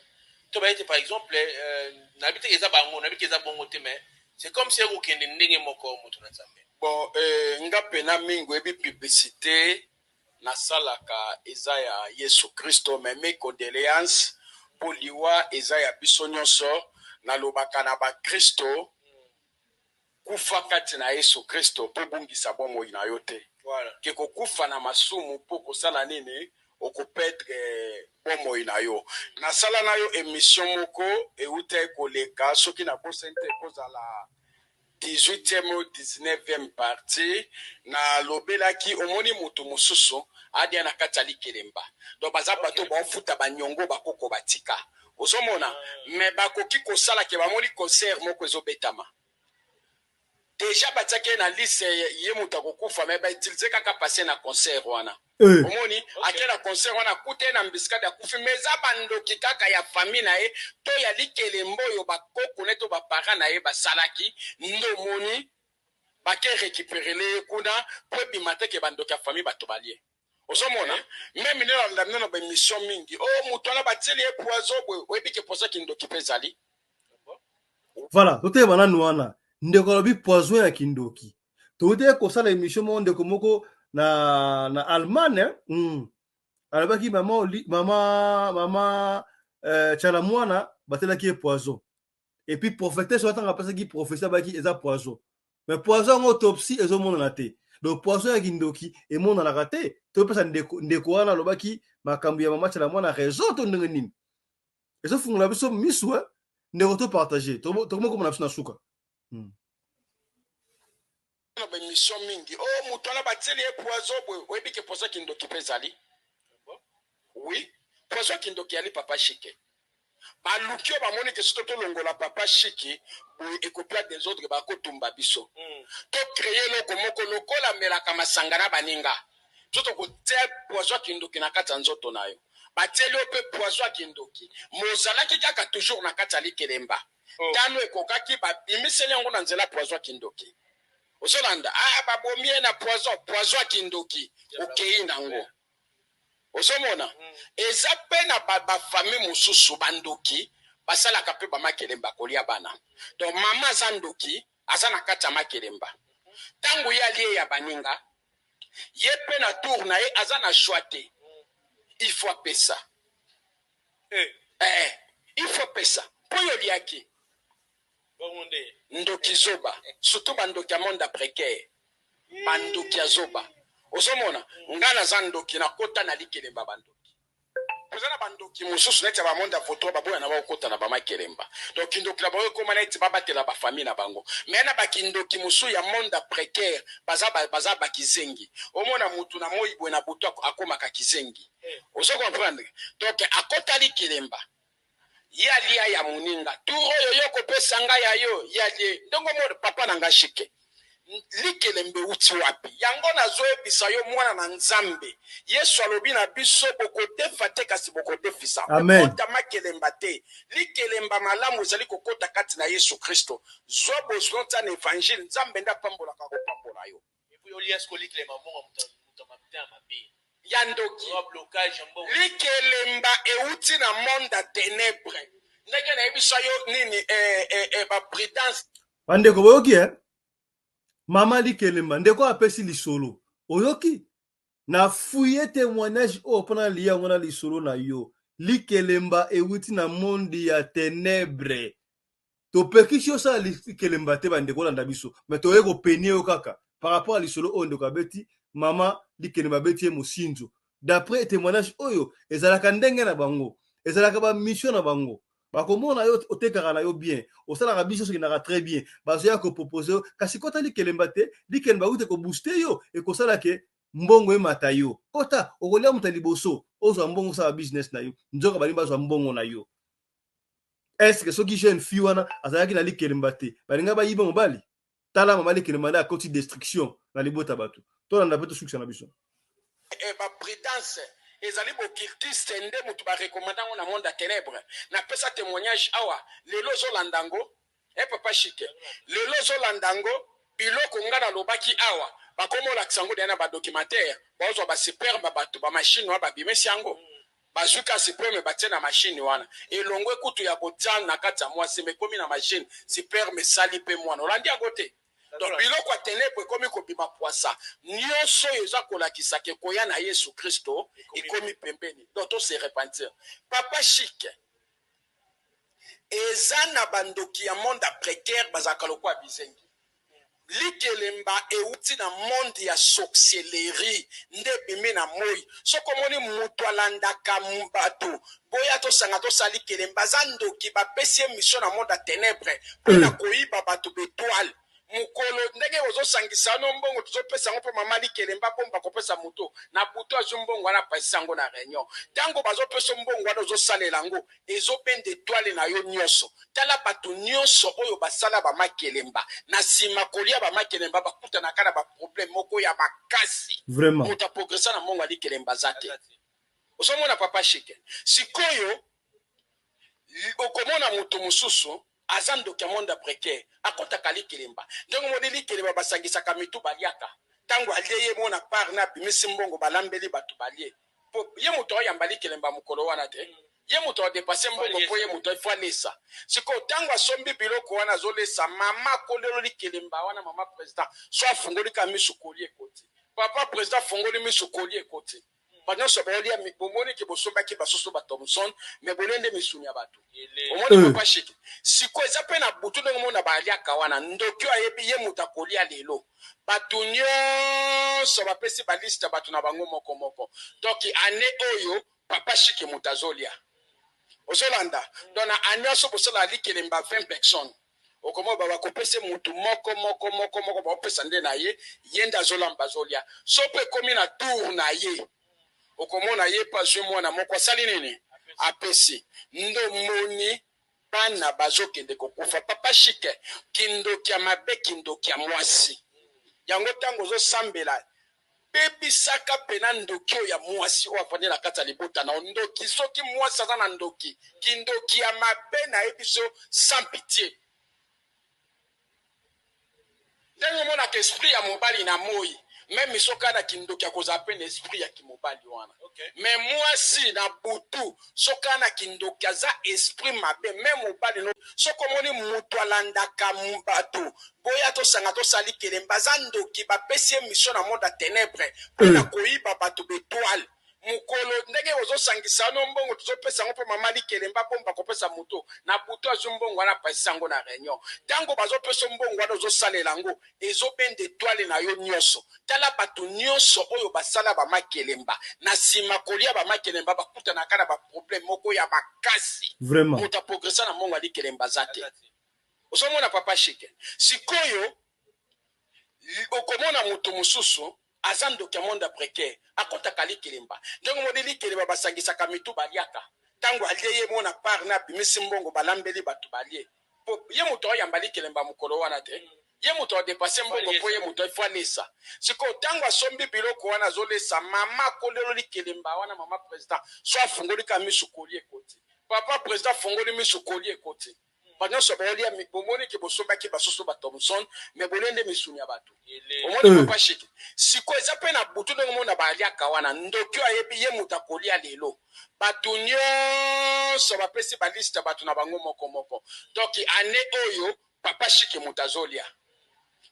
to ba ete par exemple na biteke za bango na biteke za bongo te mais c'est comme si okende ndenge moko moto na nzambe bon ngape na mingo ebi publicité nasalaka eza ya Yesu Kristo meme condoléance pour liwa eza ya biso nyonso nalobaka na ba Kristo kufa kati na Yesu Kristo po bungisa bomoi na yo te ke kokufa na masumu po kosala nini okopedre bomoi na yo nasala na yo émission moko euta ekoleka soki na bosente kozala 18e ou 19e partie na lobelaki omoni mutu mosusu adia na katali kelemba donc baza bato bafuta banyongo bakoko batika osomona mais bakoki kosala ke bamoni concert moko ezobetama déjà batake na liste ye mutu akokufa mais bautilize kaka passer na concert wana omoni akela concert wana kute na mbiskade akufi meza bandoki kaka ya famille na ye to ya likelembo yo bakoko neto bapara na ye basalaki ndo moni bake récupérer kuna po bimateke bandoki ya famille bato balie osomona même ne la ba mission mingi mutu na bateli e poison boy oyebike poison kindoki pezali
voilà tote bananu wana ndeko lobi poison ya kindoki tote kosala émission mo ndeko moko na Allemagne alobaki mama Tchala Mwana batelaki poison et puis prophétesse watanga pasaki professeur baki eza poison mais poison autopsie ezomonana te donc poison ya kindoki emonana te to pesa ndeko wana alobaki makambo ya mama Tchala Mwana raison to ndenge nini ezofungula biso miso ndeko to partager to komona biso na suka
na mission mingi oh mutu ana bateli e poison boy oyebi ke poison kindoki pezali oui poison kindoki ali papa Chike baluki oyo bamoni ke soto tolongola papa Chike boye ekopia des autres bakotumba biso to créer eloko moko lokola melaka masanga na baninga soto kotia poison kindoki na kati ya nzoto na yo batieli oyo mpe poison kindoki mozalaki kaka toujours na kati ya likelemba tano ekokaki babimiseli yango na nzela poison kindoki Osolanda, babomie na poison kindoki, okei nango. Osomona, eza pe na ba famille mususu bandoki, basala kape ba makelemba kolia bana. Donc mama zandoki, azana kata makelemba. Tangu ya liye ya baninga, ye pe na tour na ye azana choite. Il faut pesa. Il faut pesa. Poyo liaki. Ndoki zoba surtout bandoki ya monde précaire bandoki ya zoba osomona ngana za ndoki na kota na likelemba bandoki kozana bandoki mususu neti ba monde photo baboya na ba kota na ba makelemba donc ndoki la boyo koma neti babatela ba famille na bango mais na bakindoki musu ya monde précaire baza bakizengi omona mutu na moyibwe na buto akoma ka kizengi oso comprendre donc akota likelemba yalia ya muninga turo yoyoko pesa nga ya yo yalie ndongo mo papa nanga Chike likelembe uti wapi yango nazoyebisa yo mwana na nzambe Yesu alobi na biso bokote fate kasi bokote fisa okota makelemba te likelemba malamu ezali kokota kati na Yesu Kristo zobo zonta na evangile nzambe nda pambola ka kopambola yo epuyo liasko likelemba mongo mutamapita mabe yandoki likelemba euti na monde a ténèbre ndenge na yebiso yo nini ba prudence
bandeko boyoki mama likelemba ndeko apesi lisolo oyoki na fuye témoignage o pona liya ngona lisolo na yo likelemba euti na monde ya ténèbre to pekisho sa likelemba te bandeko landa biso mais to yeko penye yo kaka par rapport à lisolo o ndeko abeti mama likelemba beti mosinzo d'après témoignage oyo ezalaka ndenge na bango ezalaka ba mission na bango bakomona yo otekaka na yo bien osalaka biso soki naka très bien bazoya ko proposer kasi kota likelemba te likelemba ute ko booster yo e ko sala ke mbongo emata yo kota okolia muta liboso ozo mbongo sa business na yo nzoka bali bazo mbongo na yo est-ce que soki jeune fille wana azalaki na likelemba te balinga ba yiba mobali tala mama likelemba na koti destruction na libota batu to na peto succès na biso
ba prudence ezali bokiltiste nde mutu ba recommandango na monde à ténèbres na pesa témoignage awa lelo zolandango papa Chike lelo zolandango biloko ngana lobaki awa bakomola kisango na ba documentaire bazo ba super babatu ba machine wa ba bimesi yango bazuka super batie na machine wana elongwe kutu ya botan na kati ya mwasi mekomi na machine super me sali pe mwana olandi agote donc biloko ténèbre komi kobima poisa nyonso eza kolakisa ke koya na Yesu Kristo ekomi pembeni donc to se repentir papa Chike eza na bandoki ya monde précaire bazaka lokwa bizengi likelemba euti na monde ya sorcellerie nde bimi na moi soko moni mutu alandaka bato boya tosanga tosali kelemba za ndoki bapesi mission na monde ya ténèbre mpona koyiba bato betoile mukolo ndenge ozosangisa no mbongo tuzopesa ngo po mama likelemba pomba kopesa muto na buto azumbongo wana pesa ngo na réunion tango bazopesa mbongo wana ozosalela ngo ezopende étoile na yo nyonso tala bato nyonso oyo basala ba makelemba na sima kolia ba makelemba bakuta na kana ba problème moko ya makasi
vraiment
muta progresser na mbongo likelemba zate osomona papa Chike sikoyo okomona muto mususu azando ke monde précaire akota kali kelemba ndenge modeli kelemba basangisa kamitu baliaka tango aliye mona par na bimisi mbongo balambeli batu balie ye muto ya mbali kelemba mukolo wana te ye muto a dépasser mbongo po ye muto ifwa lesa siko tango asombi biloko wana zolesa mama kolelo likelemba wana mama président soit fungoli kamisu kolie koti papa président fungoli misu kolie koti bana so balia bomoni ke bosomba ke basoso ba Thomson mais bolende misuni ya bato omoni papa Chike siko eza pe na butu ndenge mona balia kawana ndokyo ayebi ye mutakolia lelo bato nyonso bapesi ba liste bato na bango moko moko donc année oyo papa Chike mutazolia ozolanda dona année so bosala likelemba 20 personnes okomo baba kopese mutu moko bapesa nde na ye yenda zolamba zolia sope komi na tour na ye okomona ye pa zwe mwana moko asali nini apesi ndo moni bana bazokende kokufa papa shike kindoki ya mabe kindoki ya mwasi yango ntango ozosambela bebisaka pena ndoki oyo ya mwasi oyo afandi na kati ya libota na ndoki soki mwasi aza na ndoki kindoki ya mabe na ye biso sans pitié ndenge omonaka esprit ya mobali na moi meme soki ana kindoki akozala mpe na esprit ya kimobali wana me mwasi na butu soki ana kindoki aza esprit mabe me mobali no soki omoni moto alandaka bato boya tosanga tosali kelemba aza ndoki bapesi ye mission na monde ya ténèbre mpona koyiba bato betoile mukolo ndenge ozosangisa no mbongo tozopesa ngo mpo mama likelemba bomba kopesa moto na butu azwi mbongo wana apesa yango na réunion ntango bazopesa mbongo wana ozosalela yango ezobende etoile na yo nyonso tala bato nyonso oyo basala bamakelemba na nsima kolia bamakelemba bakutanaka na baproblème moko ya makasi moto aprogresa na mbongo alikelemba aza te ozomona papa shike sikoyo okomona moto mosusu aza ndoki ya monde précaire akotaka likelemba ndenge moni likelemba basangisaka mitu baliaka ntango alie ye mona part na abimisi mbongo balambeli bato balie ye moto oyamba likelemba mokolo wana te ye moto adepase mbongo mpo ye moto ifo alesa sikoyo ntango asombi biloko wana azolesa mama akolelo likelemba wana mama président so afungoli ka misu koli ekoti papa président afungoli misu koli ekoti banyonso baolia bomoni ke bosombaki basusu ba Thomson me bolende misuni ya bato omoni papa shiki siko eza pe na butu ndenge mona baliaka wana ndoki ayebi ye muta kolia lelo bato nyonso bapesi baliste bato na bango moko donc ane oyo papa shiki mutazolia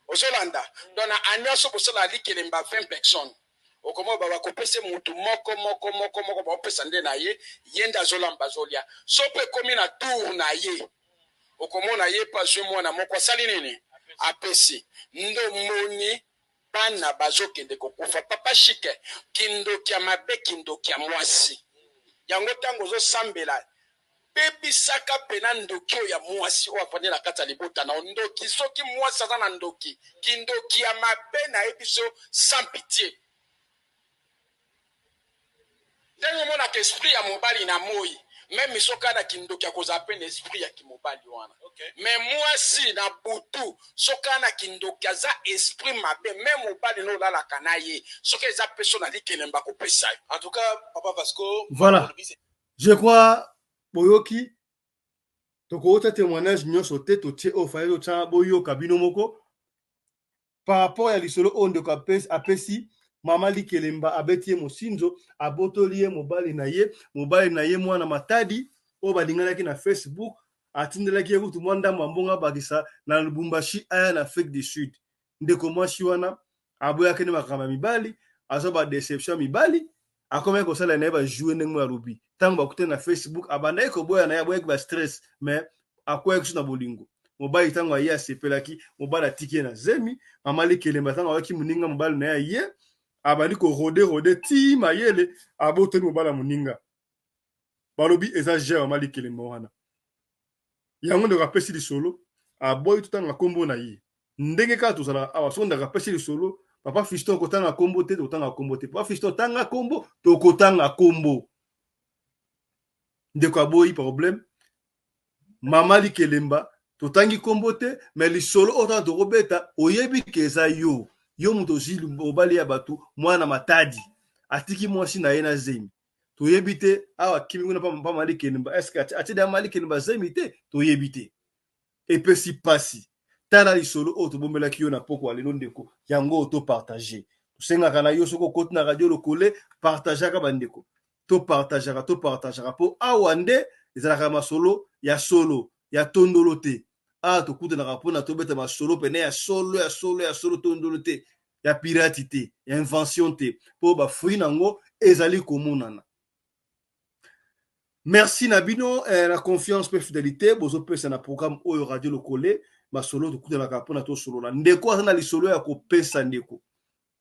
ozolanda donc na ane oso bosala likelemba 20 personnes okomo baba kopese mutu moko bapesa nde na ye yenda zolamba zolia sope komi na tour na ye okomona ye pa zwe mwana moko asali nini apesi ndo moni bana bazokende kokufa papa shike kindoki ya mabe kindoki ya mwasi yango ntango ozosambela bebisaka pena ndoki oyo ya mwasi oyo afandi na kati ya libota na ndoki soki mwasi aza na ndoki kindoki ya mabe na ye biso sans pitié ndenge omonaka esprit ya mobali na moi meme soki ana kindoki akozala mpe na esprit ya kimobali wana me mwasi na butu soki ana kindoki aza esprit mabe me mobali no olalaka na ye soki eza peso na likelemba kopesa yo en tout cas papa Vasco
voilà je crois boyoki tokota témoignage nyonso te totie oyo faye totya boyoka bino moko par rapport ya lisolo oyo ndeko apesi mama likelemba abeti ye mosinzo abotoli ye mobali na ye mwana matadi oyo balinganaki na Facebook atindelaki ye kutu mwa ndambo ambongo abakisa na Lubumbashi aya na Afrique du Sud ndeko mwasi wana aboyaki nde makambo ya mibali aza badeception mibali akomaki kosala na ye bajoue ndenge alobi ntango bakutani na Facebook abandaki koboya na ye aboyaki bastress mais akweyaki so na bolingo mobali ntango aye asepelaki mobali atiki ye na zemi mama likelemba ntango ayoki moninga mobali na ye aye abandi korode ti mayele abotoli mobala moninga balobi eza gere mama likelemba wana yango ndeko apesi lisolo aboyi totanga kombo na ye ndenge kaka tozala awa soki ndeko apesi lisolo papa Fiston kotanga kombo te totanga kombo te papa Fiston tanga kombo tokotanga kombo ndeko aboyi problème mama likelemba totangi kombo te mais lisolo otanga tokobeta oyebi ke eza yo moto ozili mobali ya bato mwana matadi atiki mwasi na ye na zemi toyebi te awa kimi kuna pa mama likelemba eske atide mama likelemba zemi te toyebi te epesi pasi tala lisolo oyo tobombelaki yo na poko alelo ndeko yango topartage tosengaka na yo soki okoti na radio lokole partageaka bandeko topartageaka mpo awa nde ezalaka masolo ya tondolo te awa tokutanaka mpona tobeta masolo pene ya solo tondolo te ya pirati te ya invention te mpo bafui nango ezali komonana. Merci na bino la confiance pe fidélité bozopesa na programme oyo radio lokole masolo tokutanaka mpona tosolola ndeko aza na lisolo ya kopesa ndeko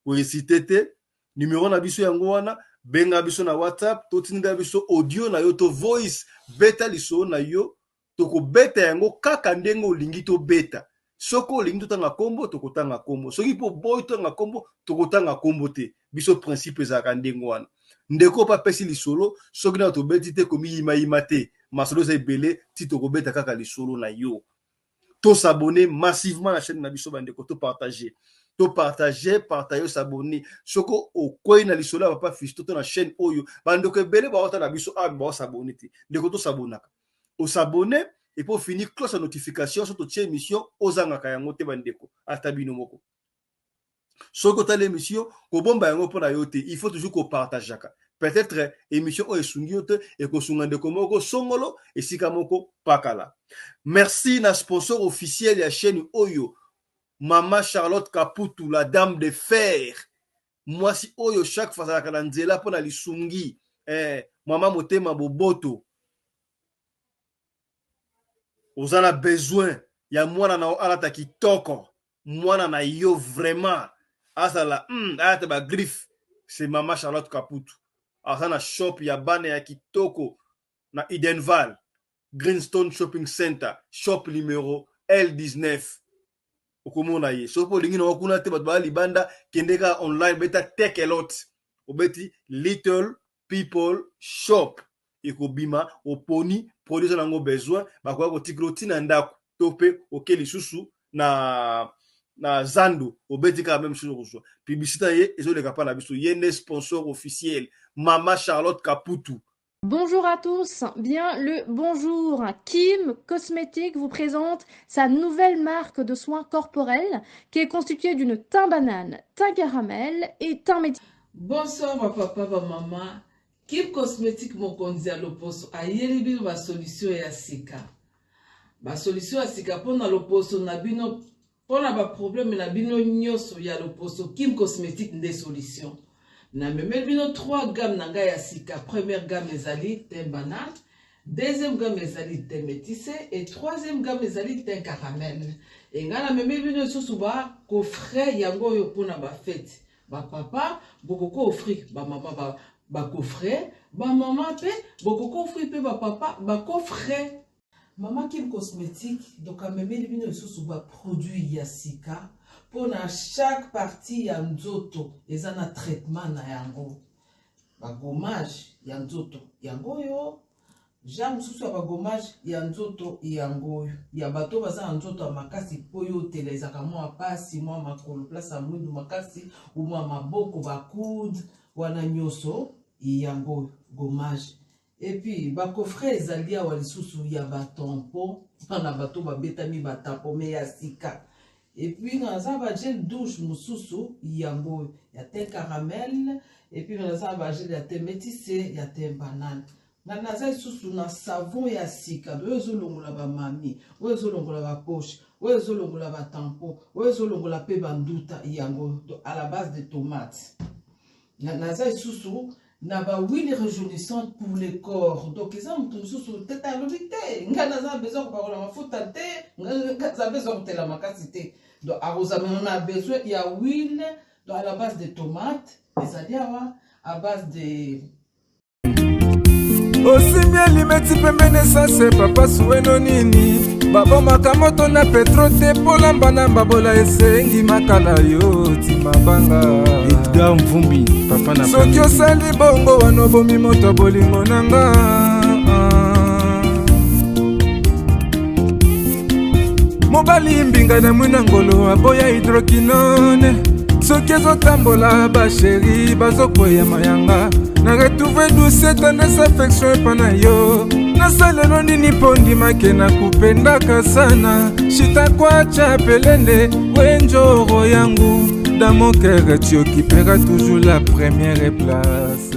koesite te numero na biso yango wana benga biso na WhatsApp totinda biso audio na yo to voice beta lisolo na yo tokobeta yango kaka ndenge olingi tobeta. Soko olingi totanga kombo tokotanga kombo. Soki po boy totanga kombo tokotanga kombo te. Biso principe ezalaka ndenge wana. Ndeko pa pesi lisolo soki na tobeti te komi ima te. Masolo za ebele ti tokobeta kaka lisolo na yo. To s'abonner massivement à la chaîne na biso bandeko, to partager. To partager, s'abonner. Soko o koy na lisolo papa Fisto to na chaîne oyo. Bandeko ebele ba ota na biso ba s'abonner te. Ndeko to s'abonnaka. O s'abonner et pour finir cloche de notification sur toute émission ozanga kayango te bandeko. Atabino moko. Soko ta l'émission ko bomba yango pona yote, il faut toujours qu'on partage jaka. Peut-être émission o esungiote et ko sungande ko moko songolo et sikamoko pakala. Merci na sponsor officiel de la chaîne Oyo. Maman Charlotte Kaputu, la dame de fer. Moi si Oyo chaque fois à la nzela pona lisungi. Maman motema boboto. Vous en avez besoin. Ya mwana na alata kitoko. Mwana na yo vraiment. Asala alata ba griffe. C'est Maman Charlotte Kaputu. Asana shop ya bane ya kitoko na Edenval. Greenstone Shopping Center. Shop numéro L19. Okomona ye. Sopo lingi na wakuna te batba libanda kendeka online beta take a lot. Obeti Little People Shop. Ekobima oponi produit nango besoin bakwa ko tikroti na ndako tope okeli susu na Zando obeti ka même chose reçoit publicité ye ezoleka pa na biso yene sponsor officiel Maman Charlotte Kaputu.
Bonjour à tous, bien le bonjour. Kim Cosmétiques vous présente sa nouvelle marque de soins corporels qui est constituée d'une thym banane, thym caramel et thym métis.
Bonsoir ma papa, ma maman. Kim Cosmétique mokonzi ya loposo ayeli bino ba solution ya sika. Ba solution ya sika pona loposo na bino pona ba problème na bino nyoso ya loposo Kim Cosmétique nde solution. Na memeli bino 3 gammes na ngai ya sika. Première gamme ezali thym banane, deuxième gamme ezali thym métissé et troisième gamme ezali thym caramel. Et nga na memeli bino susu ba coffret yango yo pona ba fête. Ba papa bokoko offrir ba maman ba coffret, ba maman pe bokoko offrir pe ba papa ba coffret. Maman Kim Cosmétique donc a memeli bino susu ba produit ya sika. Pour chaque partie ya nzoto eza na traitement na yango. Ba gommage ya nzoto yango yo. J'aime susu ya ba gommage ya nzoto yango yo. Ya bato baza nzoto ya makasi po yo teleza kama pasi mwa makolo place ya mwindu makasi ou mwa maboko ba coude wana nyoso yango gommage. Et puis ba coffret ezali wa lisusu ya ba tampon na bato ba betami ba tampon me ya sika. Et puis, on a un gel douche moussousou, yango, il y a thym caramel, et puis on a un gel thym métissé, il y a thym banane. On a un sous na savon ya sika, de ezolongola ba mami, ou ezolongola ba poche, ou ezolongola ba tampon, ou ezolongola pe banduta yango, à la base de tomates. On a un sous na ba huile rajeunissante pour le corps. Donc ils ont tout sous tête à l'obité. On a besoin de parler ma faute à thé, on a besoin de la macacité. Donc, on a besoin, il y a huile à la base de tomates, c'est-à-dire à base de...
Aussi bien limeti pembene sase papa sueno nini babo makamoto na petro te polamba na babola esengi makala yo timabanga
Edgar Mvumbi papa na
soki osali bongo wanobomi moto bolingo nanga mobali mbinga na mwina ngolo aboya hydroquinone soki ezotambola basheri bazokwea mayanga na retrouve douce tendresse affection epana yo nasalelo nini mpo ndimake na kupendaka sana shitakwacha pelende wenjoro yangu dans mon cœur tu occuperas toujours la première place.